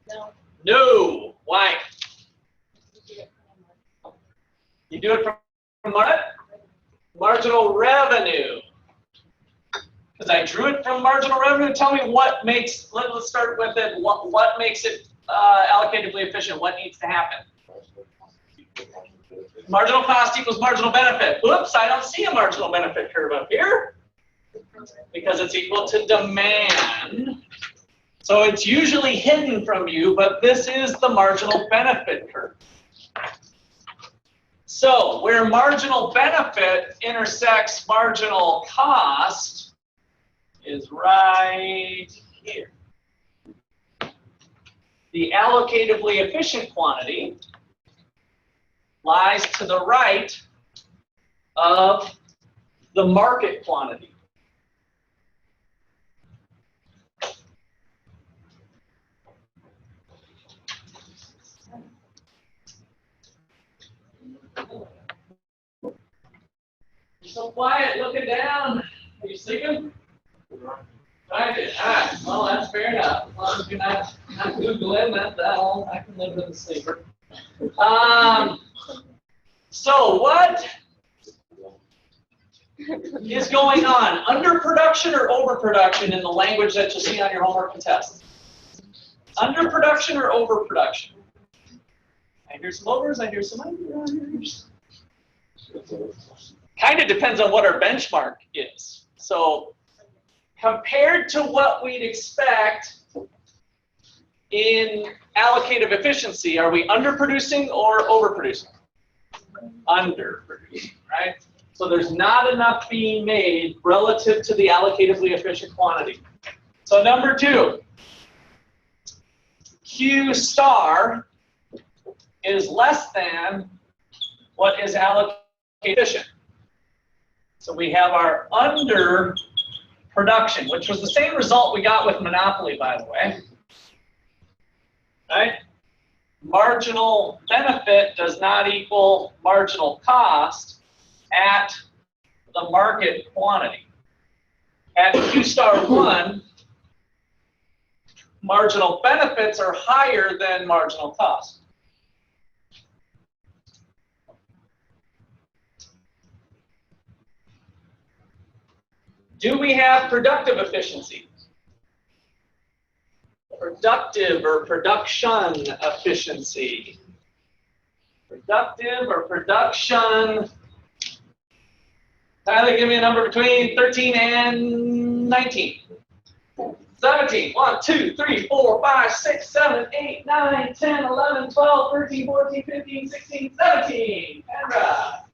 No. No. Why? You do it from what? Marginal revenue. Because I drew it from marginal revenue. Tell me what makes, let's start with it. What makes it allocatively efficient? What needs to happen? Marginal cost equals marginal benefit. Oops, I don't see a marginal benefit curve up here because it's equal to demand. So it's usually hidden from you, but this is the marginal benefit curve. So where marginal benefit intersects marginal cost is right here. The allocatively efficient quantity lies to the right of the market quantity. You're so quiet, looking down. Are you sleeping? Trying to. Ah, well, that's fair enough. As long as you're not Googling, that's all. I can live with a sleeper. So what is going on? Underproduction or overproduction in the language that you'll see on your homework and test? Underproduction or overproduction? I hear some overs, I hear some unders. Kind of depends on what our benchmark is. So compared to what we'd expect in allocative efficiency, are we underproducing or overproducing? Underproducing, right? So there's not enough being made relative to the allocatively efficient quantity. So number 2, Q star is less than what is allocatively efficient. So we have our under production, which was the same result we got with Monopoly, by the way. Right? Marginal benefit does not equal marginal cost at the market quantity. At Q star 1, marginal benefits are higher than marginal cost. Do we have productive efficiency? Productive or production efficiency. Productive or production. Tyler, give me a number between 13 and 19. 17. 1, 2, 3, 4, 5, 6, 7, 8, 9, 10, 11, 12, 13, 14, 15, 16, 17. Kendra,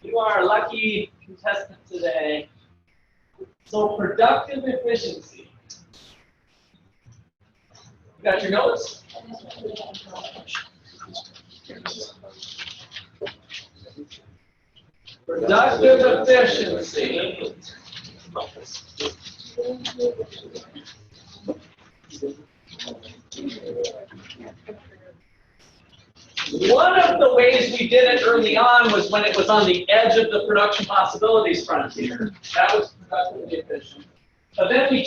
you are a lucky contestant today. So productive efficiency. You got your notes? Productive efficiency. One of the ways we did it early on was when it was on the edge of the production possibilities frontier. That was productively efficient. But then I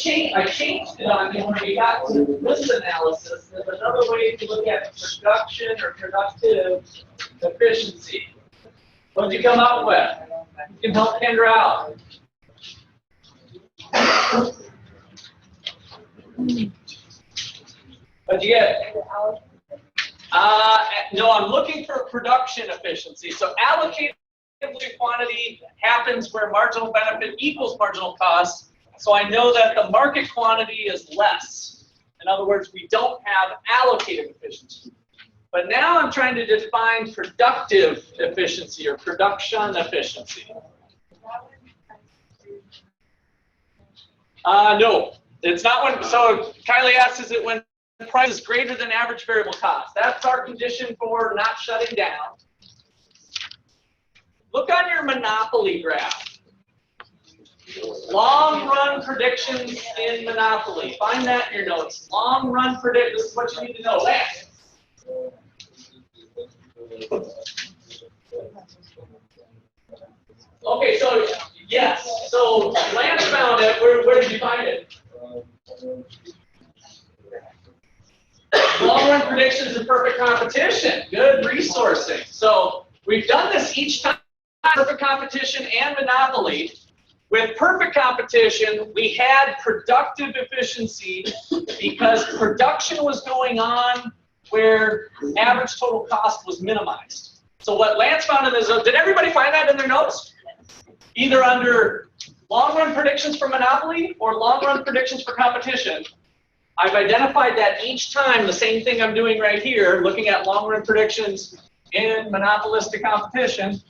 changed it on you when we got to this analysis. There's another way to look at production or productive efficiency. What did you come up with? You can help Kendra out. What'd you get? No, I'm looking for production efficiency. So allocated quantity happens where marginal benefit equals marginal cost. So I know that the market quantity is less. In other words, we don't have allocated efficiency. But now I'm trying to define productive efficiency or production efficiency. No, it's not when, so Kylie asks, is it when the price is greater than average variable cost? That's our condition for not shutting down. Look on your Monopoly graph. Long run predictions in Monopoly. Find that in your notes. Long run predict. This is what you need to know. Lance. Okay, so yes. So Lance found it. Where did you find it? Long run predictions in perfect competition. Good resourcing. So we've done this each time. Perfect competition and Monopoly. With perfect competition, we had productive efficiency because production was going on where average total cost was minimized. So what Lance found in this, did everybody find that in their notes? Either under long-run predictions for Monopoly or long-run predictions for competition. I've identified that each time, the same thing I'm doing right here, looking at long-run predictions in monopolistic competition,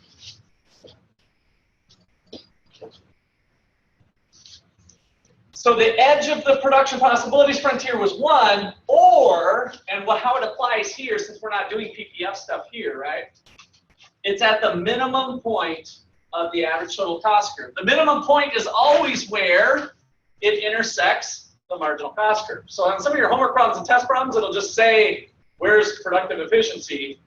so the edge of the production possibilities frontier was 1, or, and how it applies here, since we're not doing PPF stuff here, right? It's at the minimum point of the average total cost curve. The minimum point is always where it intersects the marginal cost curve. So on some of your homework problems and test problems, it'll just say, where's productive efficiency?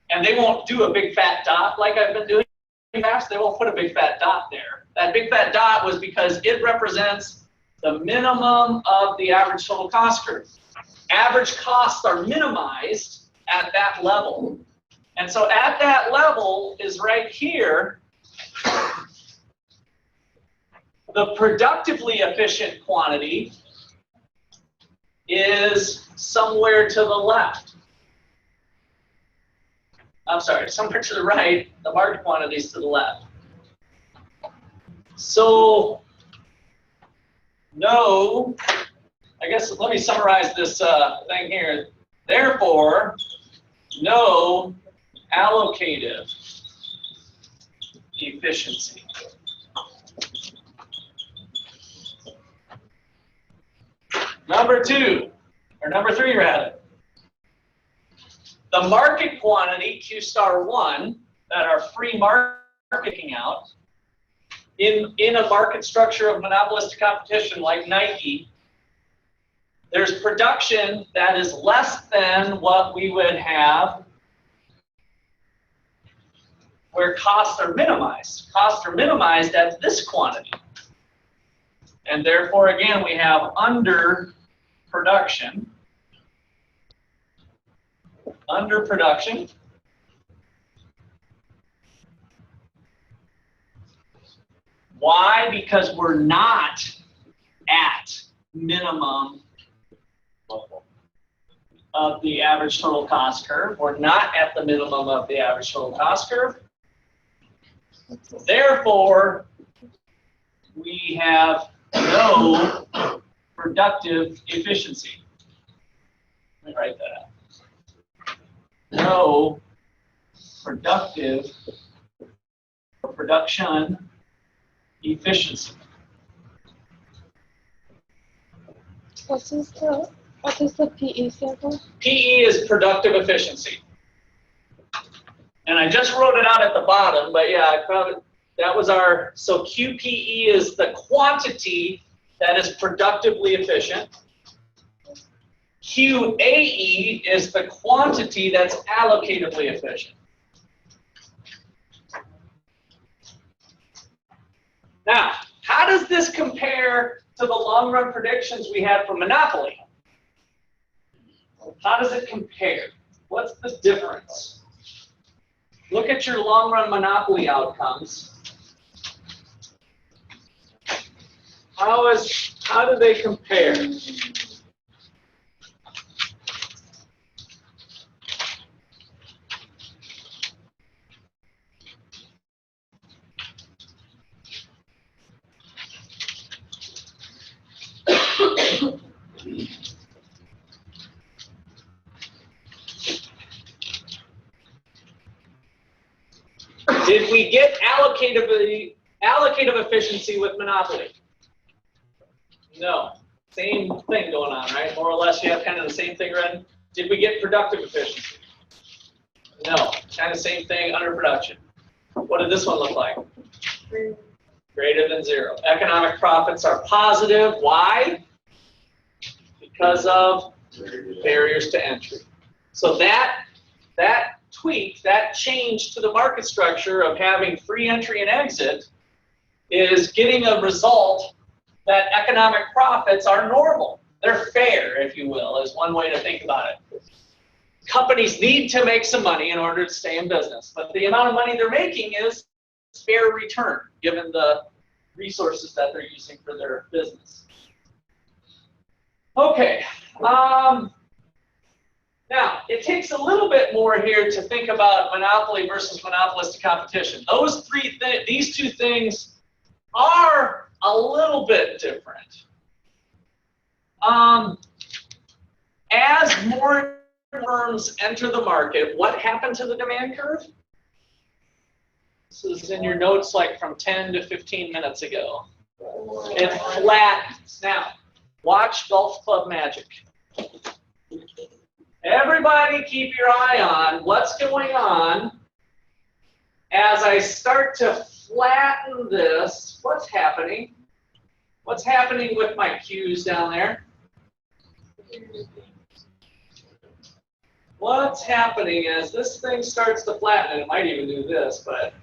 And they won't do a big fat dot like I've been doing in the past. They won't put a big fat dot there. That big fat dot was because it represents the minimum of the average total cost curve. Average costs are minimized at that level. And so at that level is right here, the productively efficient quantity is somewhere to the left. I'm sorry, somewhere to the right, the market quantity is to the left. So, no, I guess let me summarize this thing here. Therefore, no allocative efficiency. Number 2, or number 3 rather. The market quantity, Q star 1, that are free marketing out, in a market structure of monopolistic competition like Nike, there's production that is less than what we would have where costs are minimized. Costs are minimized at this quantity. And therefore, again, we have underproduction. Underproduction. Why? Because we're not at minimum of the average total cost curve. We're not at the minimum of the average total cost curve. Therefore, we have no productive efficiency. Let me write that out. No productive or production efficiency. What is the PE stand for? PE is productive efficiency. And I just wrote it out at the bottom, but yeah, I probably, that was our, so QPE is the quantity that is productively efficient. QAE is the quantity that's allocatively efficient. Now, how does this compare to the long-run predictions we had for Monopoly? How does it compare? What's the difference? Look at your long-run Monopoly outcomes. How do they compare? Did we get allocative efficiency with Monopoly? No. Same thing going on, right? More or less, you have kind of the same thing running. Did we get productive efficiency? No. Kind of same thing, underproduction. What did this one look like? Greater than 0. Economic profits are positive. Why? Because of barriers to entry. So that tweak, that change to the market structure of having free entry and exit is getting a result that economic profits are normal. They're fair, if you will, is one way to think about it. Companies need to make some money in order to stay in business, but the amount of money they're making is fair return, given the resources that they're using for their business. Okay. Now, it takes a little bit more here to think about monopoly versus monopolistic competition. These two things are a little bit different. As more firms enter the market, what happened to the demand curve? This is in your notes like from 10 to 15 minutes ago. It flattens. Now, watch Golf Club Magic. Everybody keep your eye on what's going on as I start to flatten this. What's happening? What's happening with my cues down there? What's happening as this thing starts to flatten? And it might even do this, but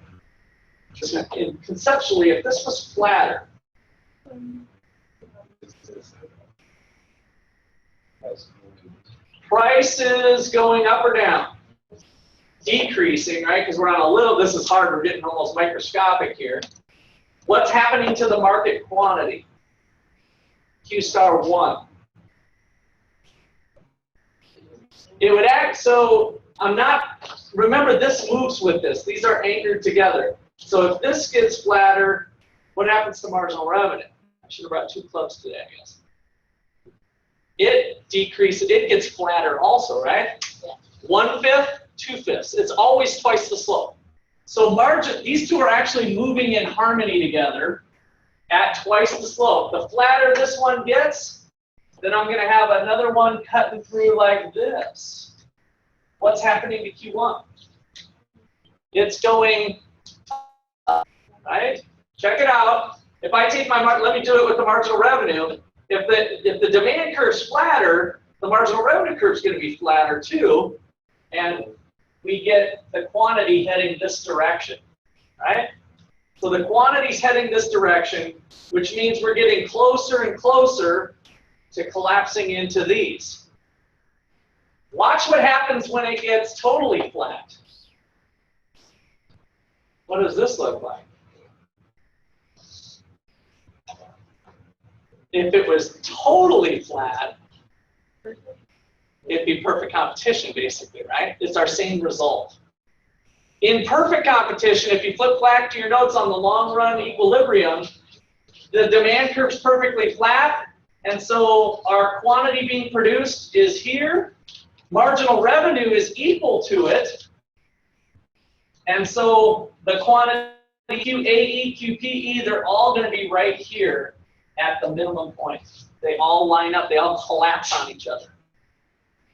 conceptually, if this was flatter, prices going up or down? Decreasing, right? Because we're on a little, this is hard, we're getting almost microscopic here. What's happening to the market quantity? Q star 1. It would act, so I'm not, remember this moves with this. These are anchored together. So if this gets flatter, what happens to marginal revenue? I should have brought 2 clubs today, I guess. It decreases, it gets flatter also, right? Yeah. 1/5, 2/5. It's always twice the slope. So these two are actually moving in harmony together at twice the slope. The flatter this one gets, then I'm going to have another one cutting through like this. What's happening to Q1? It's going up, right? Check it out. If I take my, let me do it with the marginal revenue. If the demand curve's flatter, the marginal revenue curve's going to be flatter too, and we get the quantity heading this direction, right? So the quantity's heading this direction, which means we're getting closer and closer to collapsing into these. Watch what happens when it gets totally flat. What does this look like? If it was totally flat, it'd be perfect competition, basically, right? It's our same result. In perfect competition, if you flip back to your notes on the long run equilibrium, the demand curve's perfectly flat, and so our quantity being produced is here. Marginal revenue is equal to it, and so the quantity QAE, QPE, they're all going to be right here at the minimum point. They all line up, they all collapse on each other.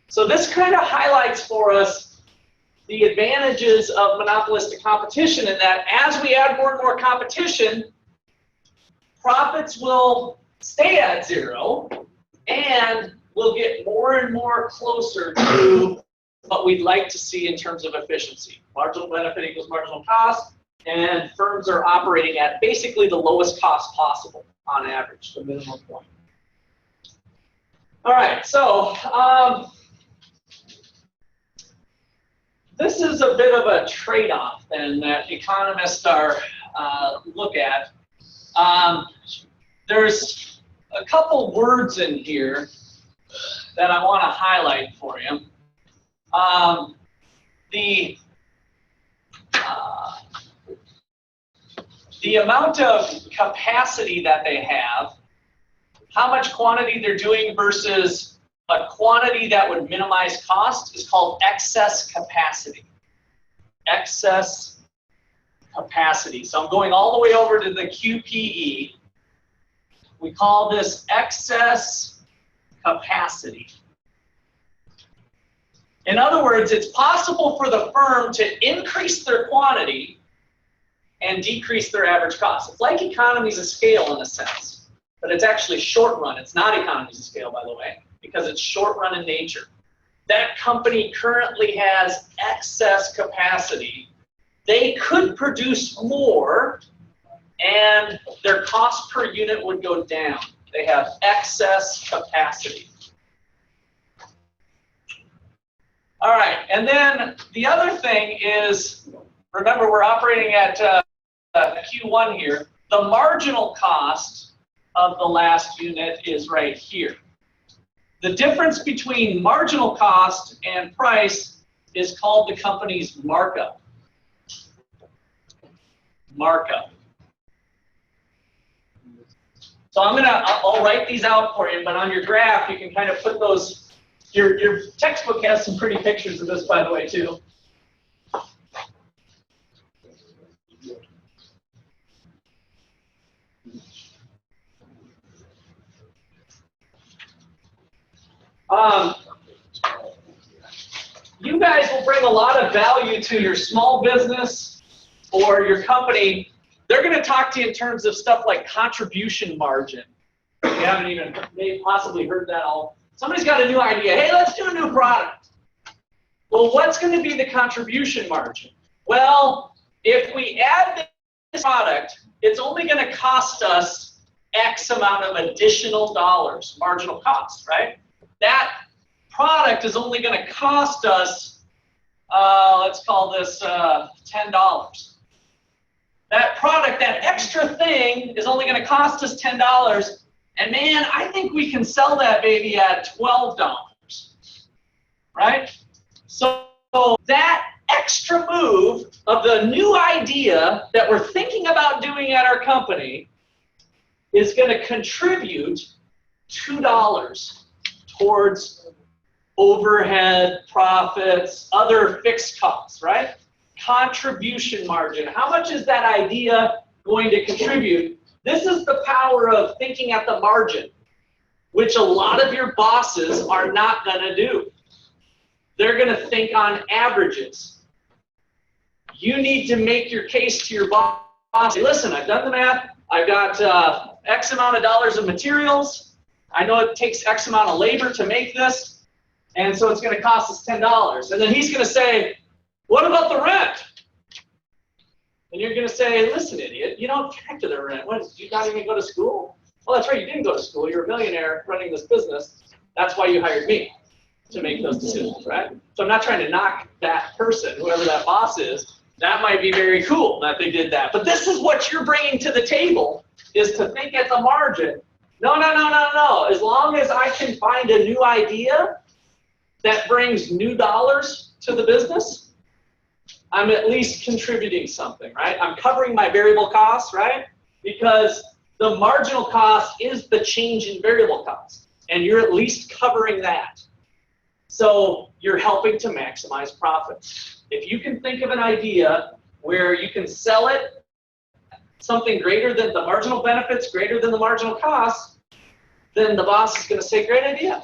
So this kind of highlights for us the advantages of monopolistic competition in that as we add more and more competition, profits will stay at 0 and we'll get more and more closer to what we'd like to see in terms of efficiency. Marginal benefit equals marginal cost, and firms are operating at basically the lowest cost possible on average, the minimum point. All right, so this is a bit of a trade-off then that economists are look at. There's a couple words in here that I want to highlight for you. The amount of capacity that they have, how much quantity they're doing versus a quantity that would minimize cost is called excess capacity. Excess capacity. So I'm going all the way over to the QPE. We call this excess capacity. In other words, it's possible for the firm to increase their quantity and decrease their average cost. It's like economies of scale in a sense, but it's actually short run. It's not economies of scale, by the way, because it's short run in nature. That company currently has excess capacity. They could produce more and their cost per unit would go down. They have excess capacity. All right, and then the other thing is, remember we're operating at Q1 here. The marginal cost of the last unit is right here. The difference between marginal cost and price is called the company's markup. Markup. So I'll write these out for you, but on your graph you can kind of put those Your textbook has some pretty pictures of this, by the way, too. You guys will bring a lot of value to your small business or your company. They're going to talk to you in terms of stuff like contribution margin. You haven't even maybe possibly heard that all. Somebody's got a new idea. Hey, let's do a new product. Well, what's going to be the contribution margin? Well, if we add this product, it's only going to cost us X amount of additional dollars, marginal cost, right? That product is only going to cost us, let's call this $10. That product, that extra thing, is only going to cost us $10. And man, I think we can sell that baby at $12, right? So that extra move of the new idea that we're thinking about doing at our company is going to contribute $2 towards overhead, profits, other fixed costs, right? Contribution margin. How much is that idea going to contribute? This is the power of thinking at the margin, which a lot of your bosses are not going to do. They're going to think on averages. You need to make your case to your boss. Say, listen, I've done the math. I've got X amount of dollars of materials. I know it takes X amount of labor to make this, and so it's going to cost us $10. And then he's going to say, what about the rent? And you're going to say, listen, idiot, you don't factor the rent. What, you not even go to school? Well, that's right, you didn't go to school. You're a millionaire running this business. That's why you hired me to make those decisions, right? So I'm not trying to knock that person, whoever that boss is. That might be very cool that they did that. But this is what you're bringing to the table, is to think at the margin. No. As long as I can find a new idea that brings new dollars to the business, I'm at least contributing something, right? I'm covering my variable costs, right? Because the marginal cost is the change in variable cost, and you're at least covering that. So you're helping to maximize profits. If you can think of an idea where you can sell it something greater than the marginal benefits, greater than the marginal costs, then the boss is going to say, great idea.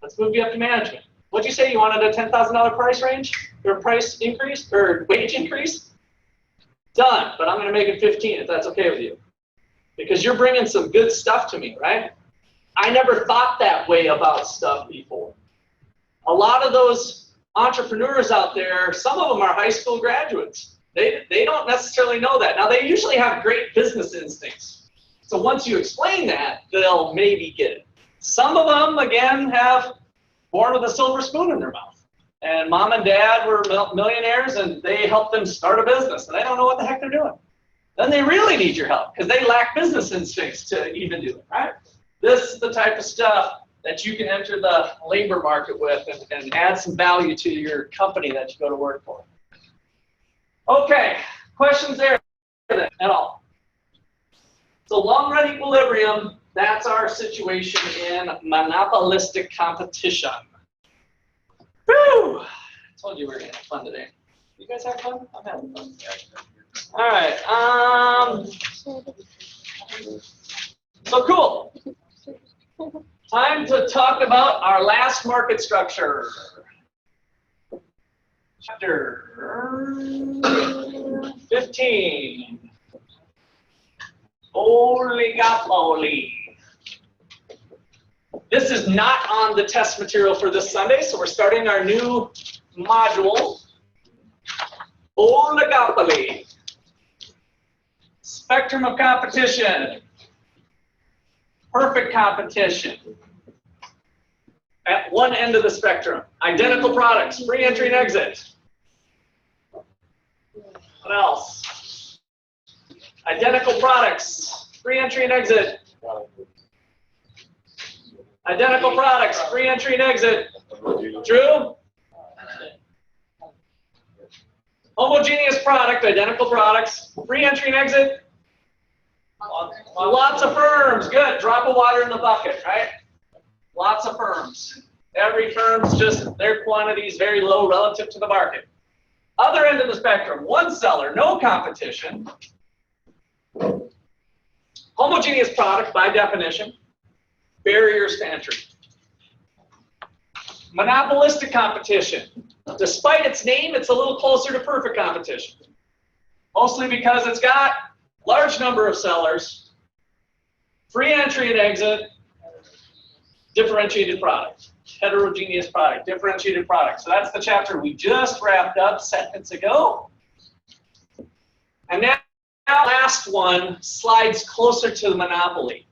Let's move you up to management. What'd you say? You wanted a $10,000 price range or price increase or wage increase? Done, but I'm going to make it 15 if that's okay with you. Because you're bringing some good stuff to me, right? I never thought that way about stuff before. A lot of those entrepreneurs out there, some of them are high school graduates. They don't necessarily know that. Now, they usually have great business instincts. So once you explain that, they'll maybe get it. Some of them, again, have born with a silver spoon in their mouth. And mom and dad were millionaires, and they helped them start a business, and they don't know what the heck they're doing. Then they really need your help, because they lack business instincts to even do it, right? This is the type of stuff that you can enter the labor market with and add some value to your company that you go to work for. Okay, questions there at all? So long-run equilibrium, that's our situation in monopolistic competition. Woo! I told you we were going to have fun today. You guys have fun? I'm having fun. All right. So cool. Time to talk about our last market structure. Chapter 15. Oligopoly. This is not on the test material for this Sunday, so we're starting our new module. Oligopoly. Spectrum of competition. Perfect competition. At one end of the spectrum. Identical products, free entry and exit. What else? Identical products, free entry and exit. Identical products, free entry and exit. True? Homogeneous product, identical products, free entry and exit. Lots of firms, good. Drop of water in the bucket, right? Lots of firms. Every firm's just, their quantity is very low relative to the market. Other end of the spectrum, one seller, no competition. Homogeneous product by definition. Barriers to entry. Monopolistic competition. Despite its name, it's a little closer to perfect competition. Mostly because it's got large number of sellers, free entry and exit, differentiated product, heterogeneous product, differentiated product. So that's the chapter we just wrapped up seconds ago. And now last one slides closer to the monopoly,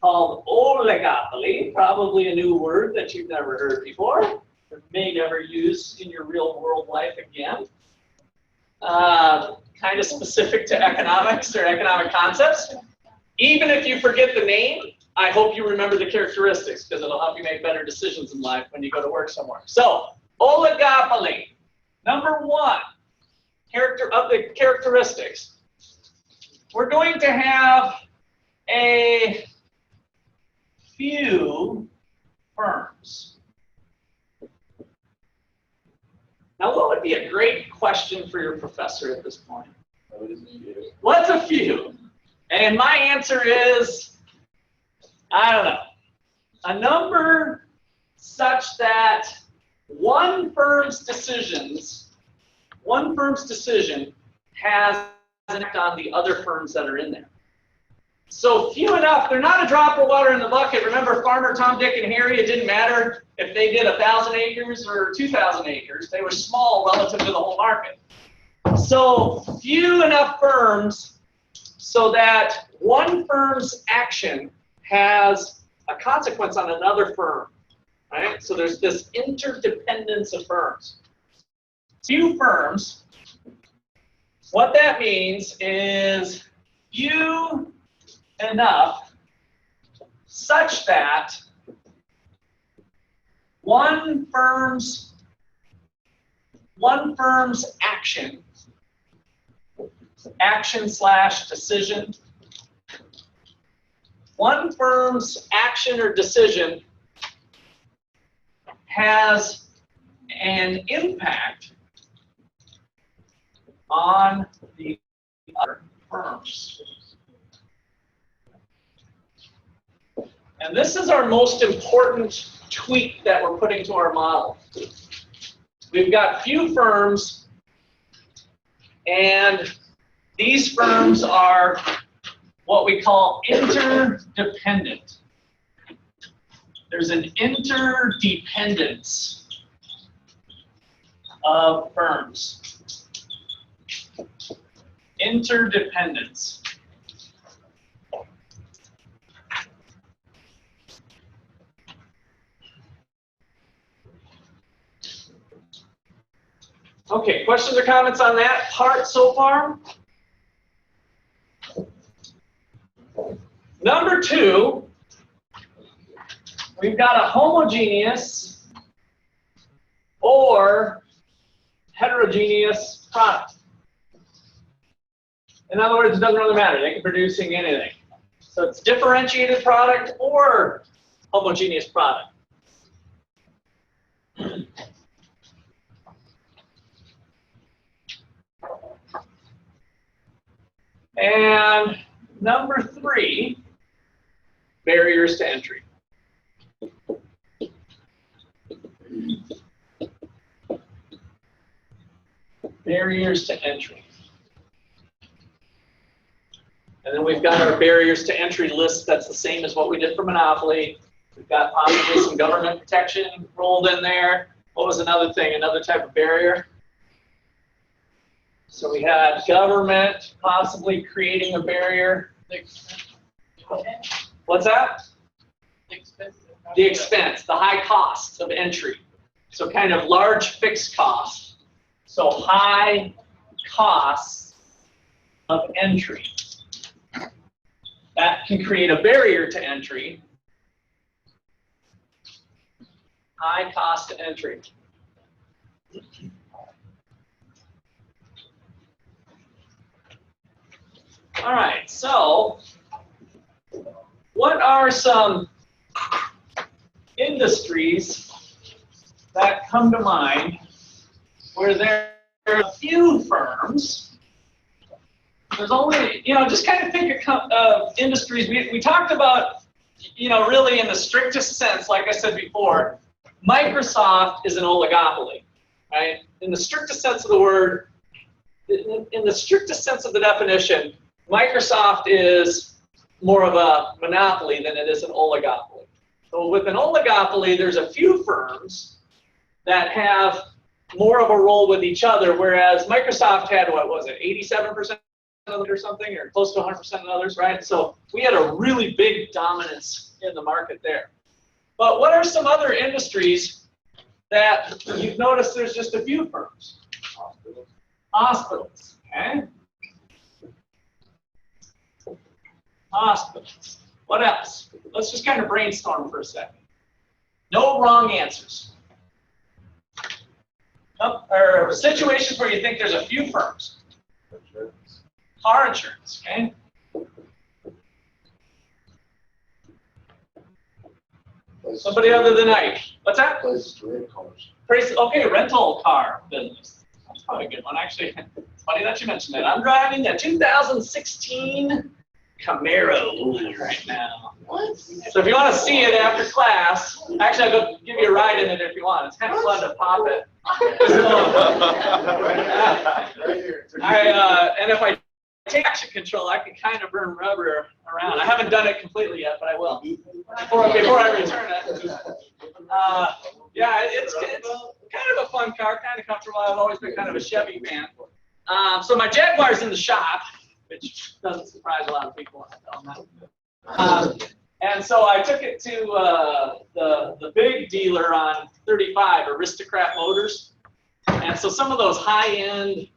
called oligopoly, probably a new word that you've never heard before, or may never use in your real world life again. Kind of specific to economics or economic concepts. Even if you forget the name, I hope you remember the characteristics because it'll help you make better decisions in life when you go to work somewhere. So, oligopoly. Number one, the characteristics. We're going to have a few firms. Now, what would be a great question for your professor at this point? What's a few? And my answer is, I don't know. A number such that one firm's decision has an effect on the other firms that are in there. So few enough, they're not a drop of water in the bucket. Remember Farmer, Tom, Dick, and Harry, it didn't matter if they did 1,000 acres or 2,000 acres. They were small relative to the whole market. So few enough firms so that one firm's action has a consequence on another firm, right? So there's this interdependence of firms. Few firms, what that means is few enough such that one firm's action/decision, one firm's action or decision has an impact on the other firms. And this is our most important tweak that we're putting to our model. We've got few firms, and these firms are what we call interdependent. There's an interdependence of firms. Interdependence. Okay, questions or comments on that part so far? Number two, we've got a homogeneous or heterogeneous product. In other words, it doesn't really matter. They can be producing anything. So it's differentiated product or homogeneous product. And number three, barriers to entry. Barriers to entry. And then we've got our barriers to entry list that's the same as what we did for Monopoly. We've got possibly some government protection rolled in there. What was another thing, another type of barrier? So we had government possibly creating a barrier. What's that? The expense, the high cost of entry. So kind of large fixed costs. So high costs of entry. That can create a barrier to entry. High cost to entry. All right, so what are some industries that come to mind where there are a few firms. There's only, just kind of think of industries. We talked about, really in the strictest sense, like I said before, Microsoft is an oligopoly, right? In the strictest sense of the word, in the strictest sense of the definition, Microsoft is more of a monopoly than it is an oligopoly. So with an oligopoly, there's a few firms that have more of a role with each other, whereas Microsoft had, what was it, 87% or something, or close to 100% of others, right? So we had a really big dominance in the market there. But what are some other industries that you've noticed there's just a few firms? Hospitals, okay? Hospitals. What else? Let's just kind of brainstorm for a second. No wrong answers. Or situations where you think there's a few firms. Car insurance, okay? Somebody other than Ike. What's that? Places to rent cars. Okay, rental car business. That's probably a good one, actually. It's funny that you mentioned that. I'm driving a 2016 Camaro right now. What? So if you want to see it after class, actually I'll go give you a ride in it if you want. It's kind of fun to pop it. And if I take action control, I can kind of burn rubber around. I haven't done it completely yet, but I will before I return it. Yeah, it's kind of a fun car, kind of comfortable. I've always been kind of a Chevy fan. So my Jaguar's in the shop, which doesn't surprise a lot of people when I tell them that. And so I took it to the big dealer on 35, Aristocrat Motors. And so some of those high-end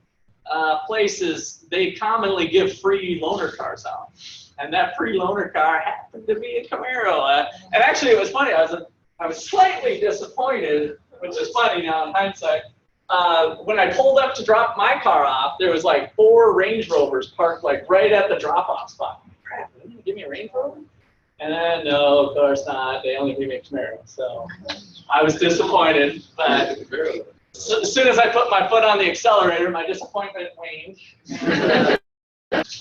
places, they commonly give free loaner cars out. And that free loaner car happened to be a Camaro. And actually, it was funny. I was slightly disappointed, which is funny now in hindsight. When I pulled up to drop my car off, there was like 4 Range Rovers parked like right at the drop-off spot. Crap, they didn't give me a Range Rover? And then, no, of course not. They only gave me a Camaro. So I was disappointed. But as soon as I put my foot on the accelerator, my disappointment waned.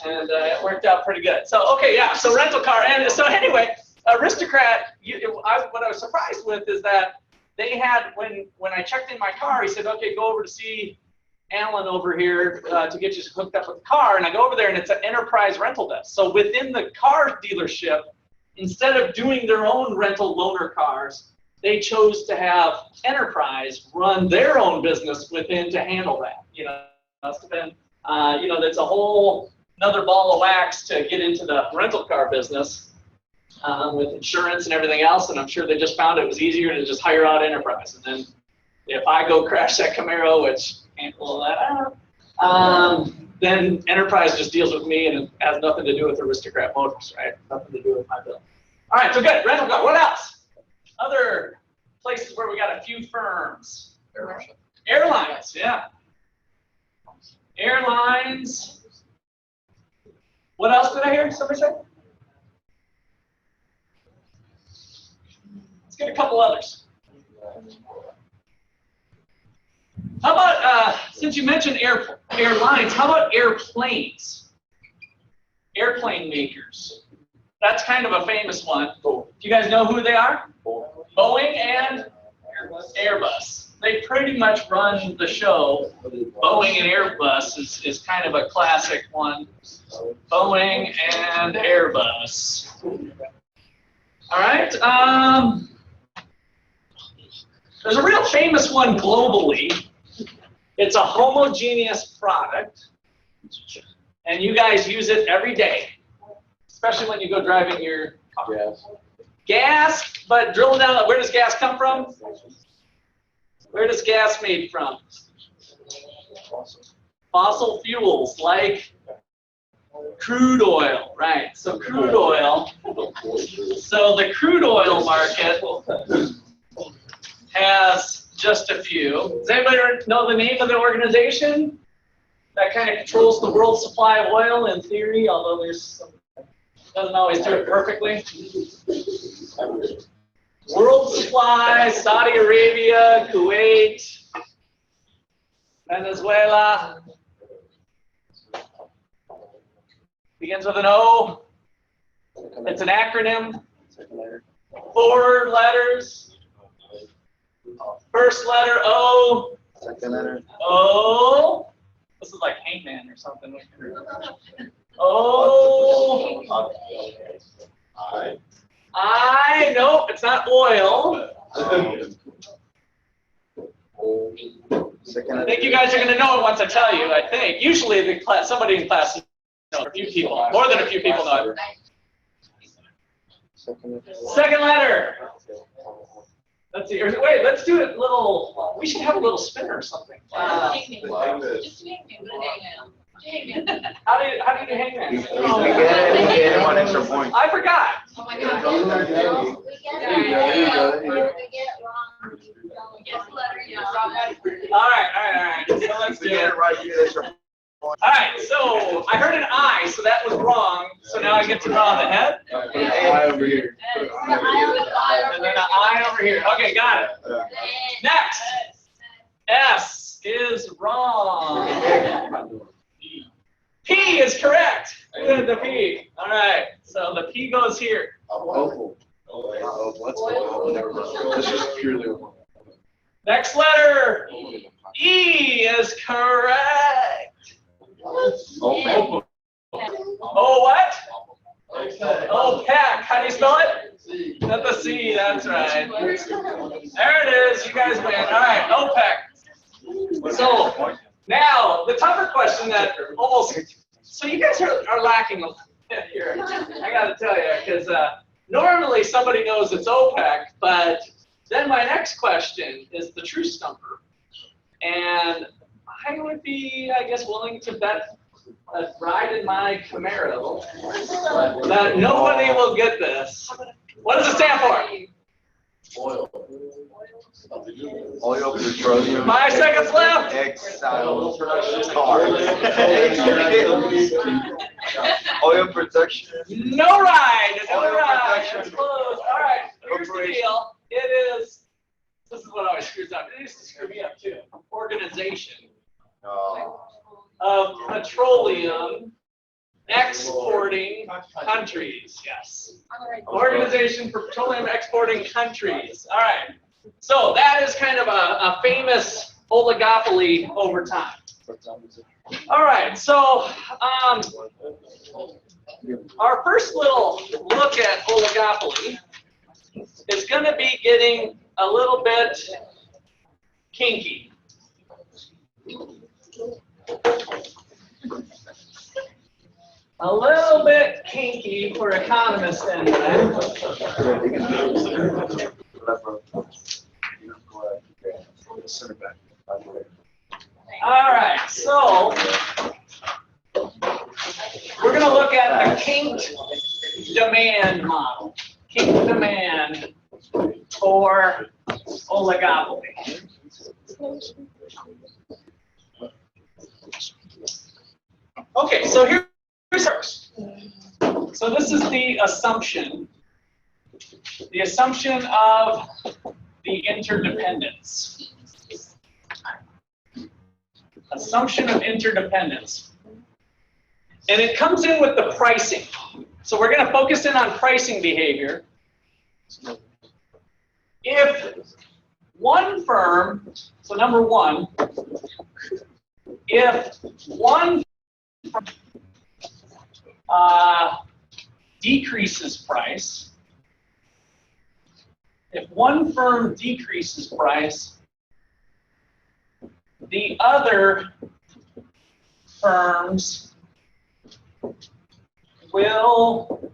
And it worked out pretty good. So, okay, yeah, so rental car. And so anyway, Aristocrat, what I was surprised with is that they had, when I checked in my car, he said, okay, go over to see Alan over here to get you hooked up with the car. And I go over there, and it's an enterprise rental desk. So within the car dealership, instead of doing their own rental loaner cars, they chose to have Enterprise run their own business within to handle that. Must have been, that's a whole another ball of wax to get into the rental car business with insurance and everything else. And I'm sure they just found it was easier to just hire out Enterprise. And then if I go crash that Camaro, which can't pull that out, then Enterprise just deals with me, and it has nothing to do with Aristocrat Motors, right? Nothing to do with my bill. All right, so good. Rental car. What else? Other places where we got a few firms. Airlines, yeah. Airlines. What else did I hear somebody say? Let's get a couple others. How about, since you mentioned airlines, how about airplanes? Airplane makers. That's kind of a famous one. Do you guys know who they are? Boeing and Airbus. They pretty much run the show. Boeing and Airbus is kind of a classic one. Boeing and Airbus. All right. There's a real famous one globally. It's a homogeneous product, and you guys use it every day, especially when you go driving your car. Gas, but drill down, where does gas come from? Where does gas made from? Fossil fuels, like crude oil, right? So crude oil, so the crude oil market has just a few. Does anybody know the name of the organization that kind of controls the world supply of oil in theory, although there's some, doesn't always do it perfectly? World supply, Saudi Arabia, Kuwait, Venezuela. Begins with an O. It's an acronym. 4 letters. First letter O. Second letter. O. This is like Hangman or something. O. I. Nope, it's not oil. Second I letter. think you guys are going to know it once I tell you, I think. Usually the class, somebody in class knows, a few people, more than a few people know it. Second letter. Let's see. Wait, let's do it little. We should have a little spinner or something. Just hang me, put it hang man. How do you do hangman? We get it, 1 extra point. I forgot. Oh my God. Guess the letter, you just wrong letter. All right. So let's do We get it. it right here, extra point. All right. So I heard an I, so that was wrong. So now I get to draw the head, Put an I over here. and then an I over here. Okay, got it. Next, S is wrong. P is correct. Who did the P? All right. So the P goes here. Opal. Never mind. This is purely opal. Next letter, E is correct. Opal. Oh, what? Oh, pack. How do you spell it? Not the C. That's right. There it is. You guys win. All right. OPEC. So now the tougher question that almost. So you guys are lacking a little bit here. I got to tell you, because normally somebody knows it's OPEC, but then my next question is the true stumper. And I would be, I guess, willing to bet a ride in my Camaro that nobody will get this. What does it stand for? Oil. Oil, petroleum. 5 seconds left. Exile. Car. Oil production. No ride. No Oil ride. production. It's close. All right. Here's the deal. It is. This is what always screws up. It used to screw me up too. Organization of petroleum exporting countries. Yes. Organization for Petroleum Exporting Countries. All right. So that is kind of a famous oligopoly over time. All right. So our first little look at oligopoly is going to be getting a little bit kinky. A little bit kinky for economists anyway. All right, so we're going to look at the kinked demand model. Kinked demand for oligopoly. Okay, so here's first. So this is the assumption. The assumption of the interdependence. Assumption of interdependence. And it comes in with the pricing. So we're going to focus in on pricing behavior. If one firm, so number one, if one decreases price, if one firm decreases price, the other firms will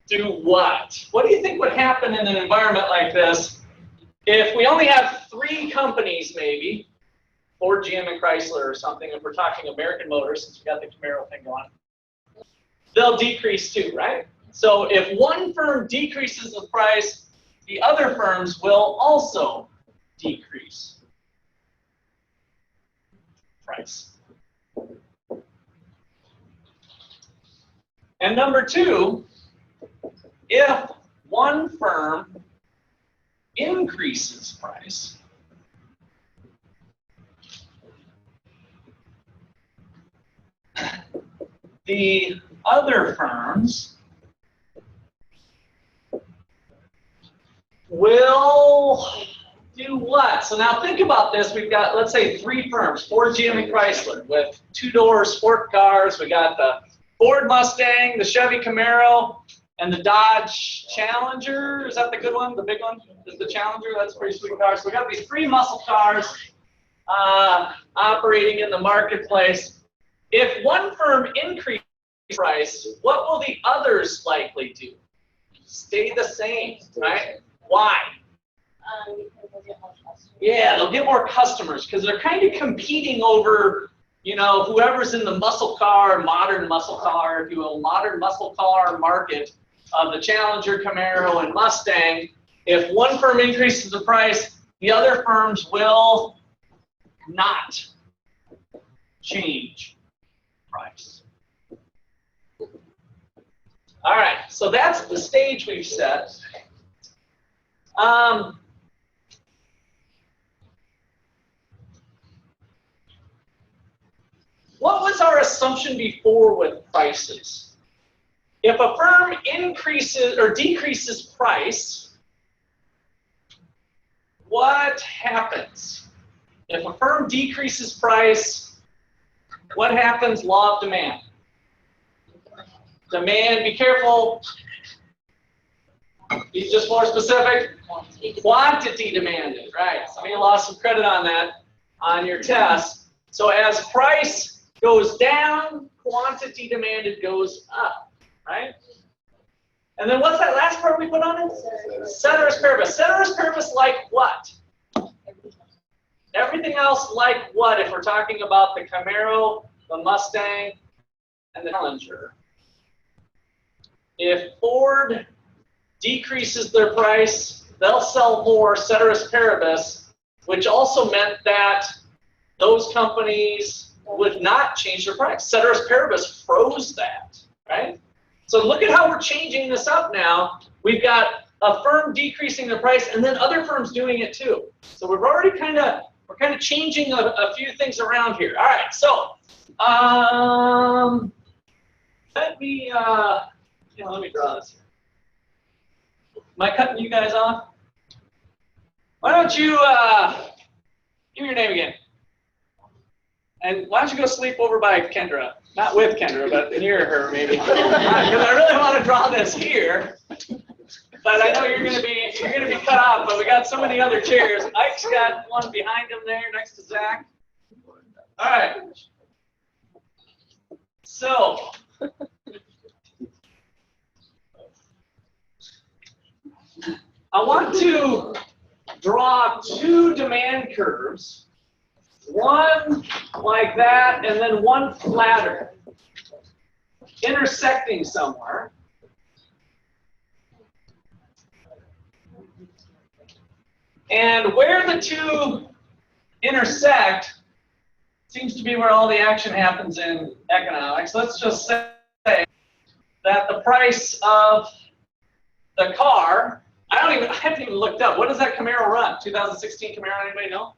do what? What do you think would happen in an environment like this if we only have 3 companies maybe, Ford, GM, and Chrysler or something, if we're talking American Motors, since we got the Camaro thing going, they'll decrease too, right? So if one firm decreases the price, the other firms will also decrease price. And number 2, if one firm increases price, the other firms will do what? So now think about this. We've got, let's say, 3 firms, Ford, GM, and Chrysler, with 2-door sport cars. We got the Ford Mustang, the Chevy Camaro, and the Dodge Challenger. Is that the good one, the big one? Is the Challenger? That's a pretty sweet car. So we got these 3 muscle cars operating in the marketplace. If one firm increases price, what will the others likely do? Stay the same, right? Why? Because they'll get more customers. Yeah, they'll get more customers because they're kind of competing over, you know, whoever's in the muscle car, modern muscle car, if you will, modern muscle car market of the Challenger, Camaro, and Mustang. If one firm increases the price, the other firms will not change price. All right, so that's the stage we've set. What was our assumption before with prices? If a firm increases or decreases price, what happens? If a firm decreases price, what happens? Law of demand. Demand, be careful. Be just more specific. Quantity demanded, right? Some of you lost some credit on that on your test. So as price goes down, quantity demanded goes up, right? And then what's that last part we put on it? Ceteris paribus. Ceteris paribus like what? Everything else like what if we're talking about the Camaro, the Mustang, and the Challenger? If Ford decreases their price, they'll sell more, ceteris paribus, which also meant that those companies would not change their price. Ceteris paribus froze that, right? So look at how we're changing this up now. We've got a firm decreasing their price and then other firms doing it too. So we're already kind of changing a few things around here. All right, so let me draw this here. Am I cutting you guys off? Why don't you give me your name again? And why don't you go sleep over by Kendra? Not with Kendra, but near her maybe. Because I really want to draw this here. But I know you're gonna be cut off, but we got so many other chairs. Ike's got one behind him there next to Zach. All right. So I want to draw 2 demand curves, one like that and then one flatter, intersecting somewhere. And where the 2 intersect seems to be where all the action happens in economics. Let's just say that the price of the car, I haven't even looked up. What does that Camaro run? 2016 Camaro, anybody know?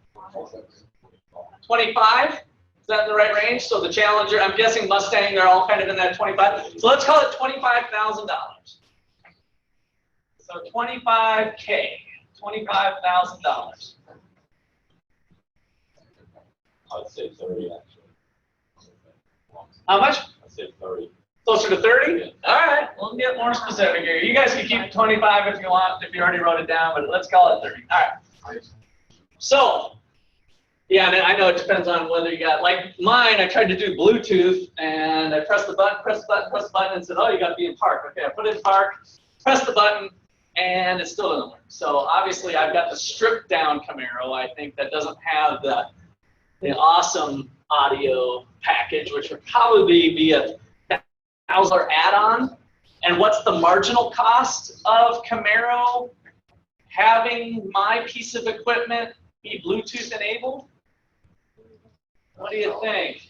25? Is that in the right range? So the Challenger, I'm guessing Mustang, they're all kind of in that 25. So let's call it $25,000. So 25K, $25,000. I'd say 30 actually. How much? I'd say 30. Closer to 30? All right, we'll get more specific here. You guys can keep 25 if you want, if you already wrote it down, but let's call it 30. All right. So, yeah, I know it depends on whether you got, like mine, I tried to do Bluetooth, and I pressed the button, and said, oh, you got to be in park. Okay, I put it in park, pressed the button, and it still doesn't work. So obviously I've got the stripped down Camaro, I think, that doesn't have the awesome audio package, which would probably be a $1,000 add-on. And what's the marginal cost of Camaro having my piece of equipment be Bluetooth enabled? What do you think?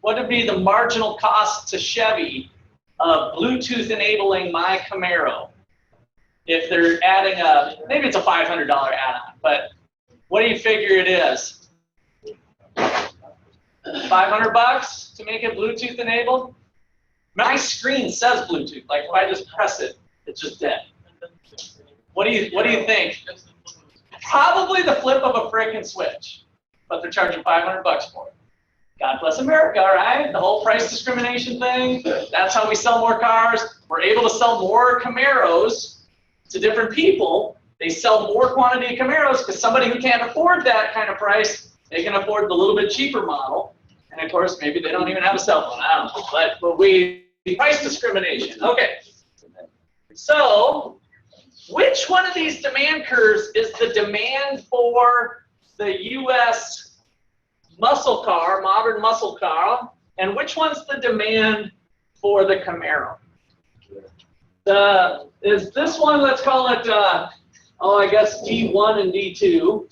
What would be the marginal cost to Chevy of Bluetooth enabling my Camaro? if they're adding maybe it's a $500 add-on, but what do you figure it is? $500 to make it Bluetooth enabled? My screen says Bluetooth. Like if I just press it, it's just dead. What do you think? Probably the flip of a frickin' switch, but they're charging $500 for it. God bless America, right? The whole price discrimination thing. That's how we sell more cars. We're able to sell more Camaros to different people. They sell more quantity of Camaros because somebody who can't afford that kind of price, they can afford the little bit cheaper model. And of course, maybe they don't even have a cell phone. I don't know. But price discrimination. Okay. So, which one of these demand curves is the demand for the U.S. muscle car, modern muscle car, and which one's the demand for the Camaro? Is this one, let's call it, I guess D1 and D2.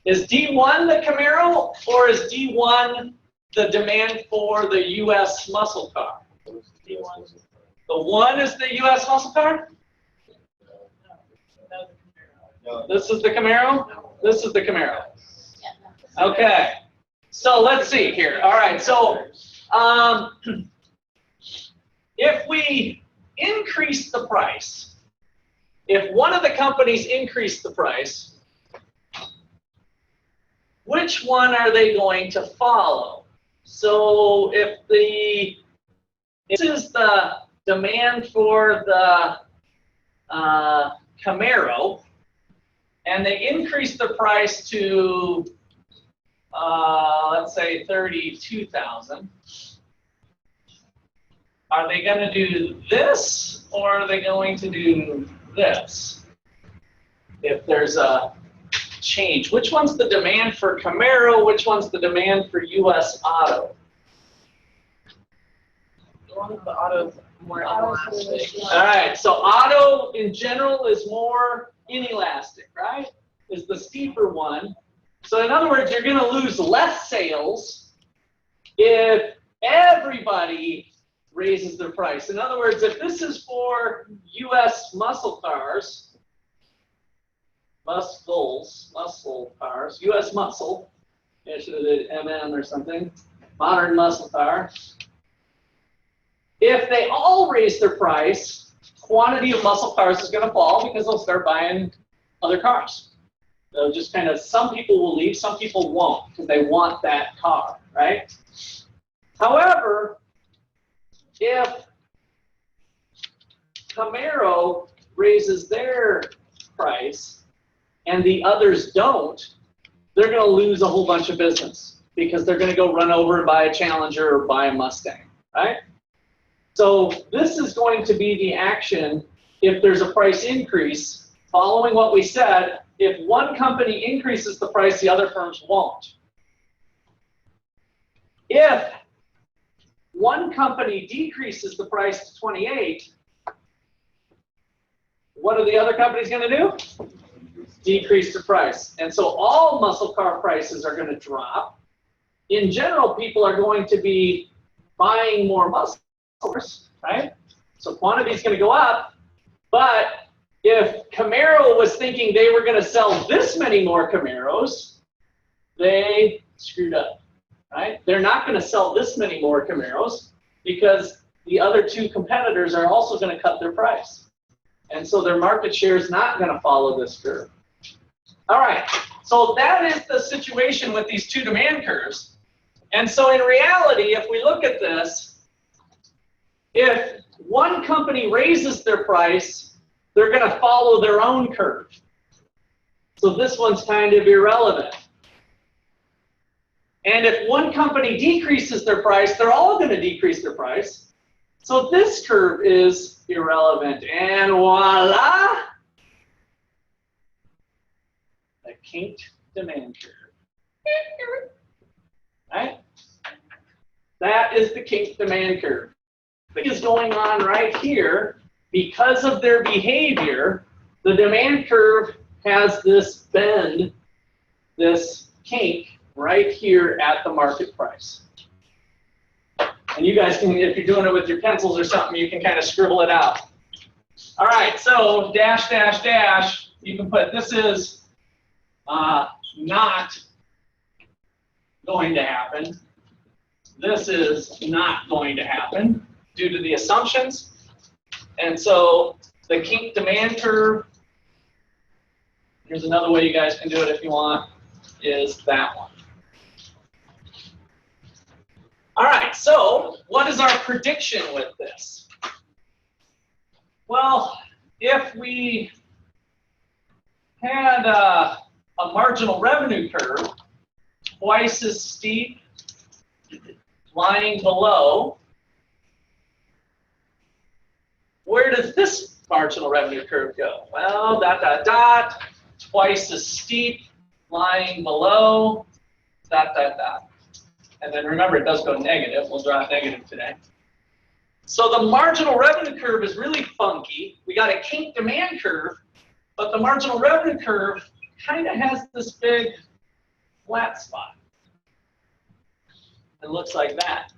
Is D1 the Camaro, or is D1 the demand for the U.S. muscle car? D1. The one is the U.S. muscle car? This is the Camaro? This is the Camaro. Okay. So let's see here. All right. So if we increase the price, if one of the companies increased the price, which one are they going to follow? So if this is the demand for the Camaro, and they increase the price to, let's say, $32,000. Are they going to do this, or are they going to do this? If there's a change, which one's the demand for Camaro? Which one's the demand for U.S. auto? The one with the auto more inelastic. All right. So auto in general is more inelastic, right? Is the steeper one. So in other words, you're going to lose less sales if everybody raises their price. In other words, if this is for U.S. muscle cars, muscle cars, U.S. muscle, I should have did MM or something, modern muscle car. If they all raise their price, quantity of muscle cars is going to fall because they'll start buying other cars. They'll just kind of, some people will leave, some people won't because they want that car, right? However, if Camaro raises their price and the others don't, they're going to lose a whole bunch of business because they're going to go run over and buy a Challenger or buy a Mustang, right? So this is going to be the action if there's a price increase. Following what we said, if one company increases the price, the other firms won't. If one company decreases the price to 28, what are the other companies going to do? Decrease the price. And so all muscle car prices are going to drop. In general, people are going to be buying more muscle cars, right? So quantity is going to go up. But if Camaro was thinking they were going to sell this many more Camaros, they screwed up, right? They're not going to sell this many more Camaros because the other two competitors are also going to cut their price. And so their market share is not going to follow this curve. All right, so that is the situation with these two demand curves. And so in reality, if we look at this, if one company raises their price, they're going to follow their own curve. So this one's kind of irrelevant. And if one company decreases their price, they're all going to decrease their price. So this curve is irrelevant. And voila, a kinked demand curve. Right? That is the kinked demand curve. What is going on right here? Because of their behavior, the demand curve has this bend, this kink right here at the market price. And you guys can, if you're doing it with your pencils or something, you can kind of scribble it out. All right, so dash, dash, dash, you can put, this is not going to happen. This is not going to happen due to the assumptions. And so the kink demand curve, here's another way you guys can do it if you want, is that one. All right, so what is our prediction with this? Well, if we had a marginal revenue curve twice as steep lying below, where does this marginal revenue curve go? Well, dot, dot, dot, twice as steep lying below, dot, dot, dot. And then remember, it does go negative. We'll draw it negative today. So the marginal revenue curve is really funky. We got a kink demand curve, but the marginal revenue curve kind of has this big flat spot. It looks like that.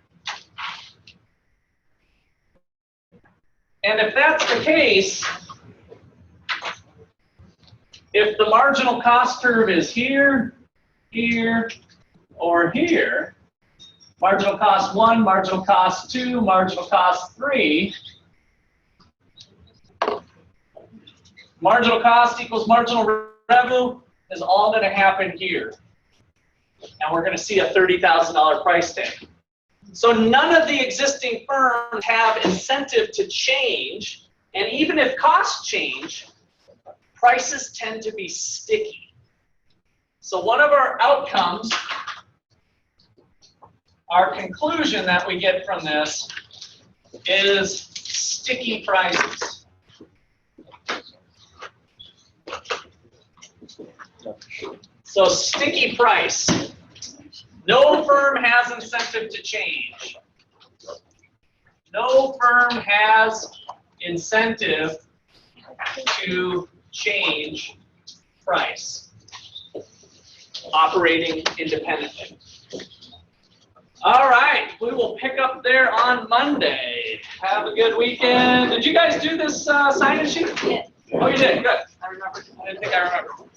And if that's the case, if the marginal cost curve is here, here, or here, marginal cost 1, marginal cost 2, marginal cost 3, marginal cost equals marginal revenue is all going to happen here. And we're going to see a $30,000 price tag. So none of the existing firms have incentive to change, and even if costs change, prices tend to be sticky. So one of our outcomes, our conclusion that we get from this is sticky prices. So sticky price. No firm has incentive to change. No firm has incentive to change price. Operating independently. All right, we will pick up there on Monday. Have a good weekend. Did you guys do this sign-in sheet? Yes. Oh, you did? Good. I remember. I didn't think I remembered.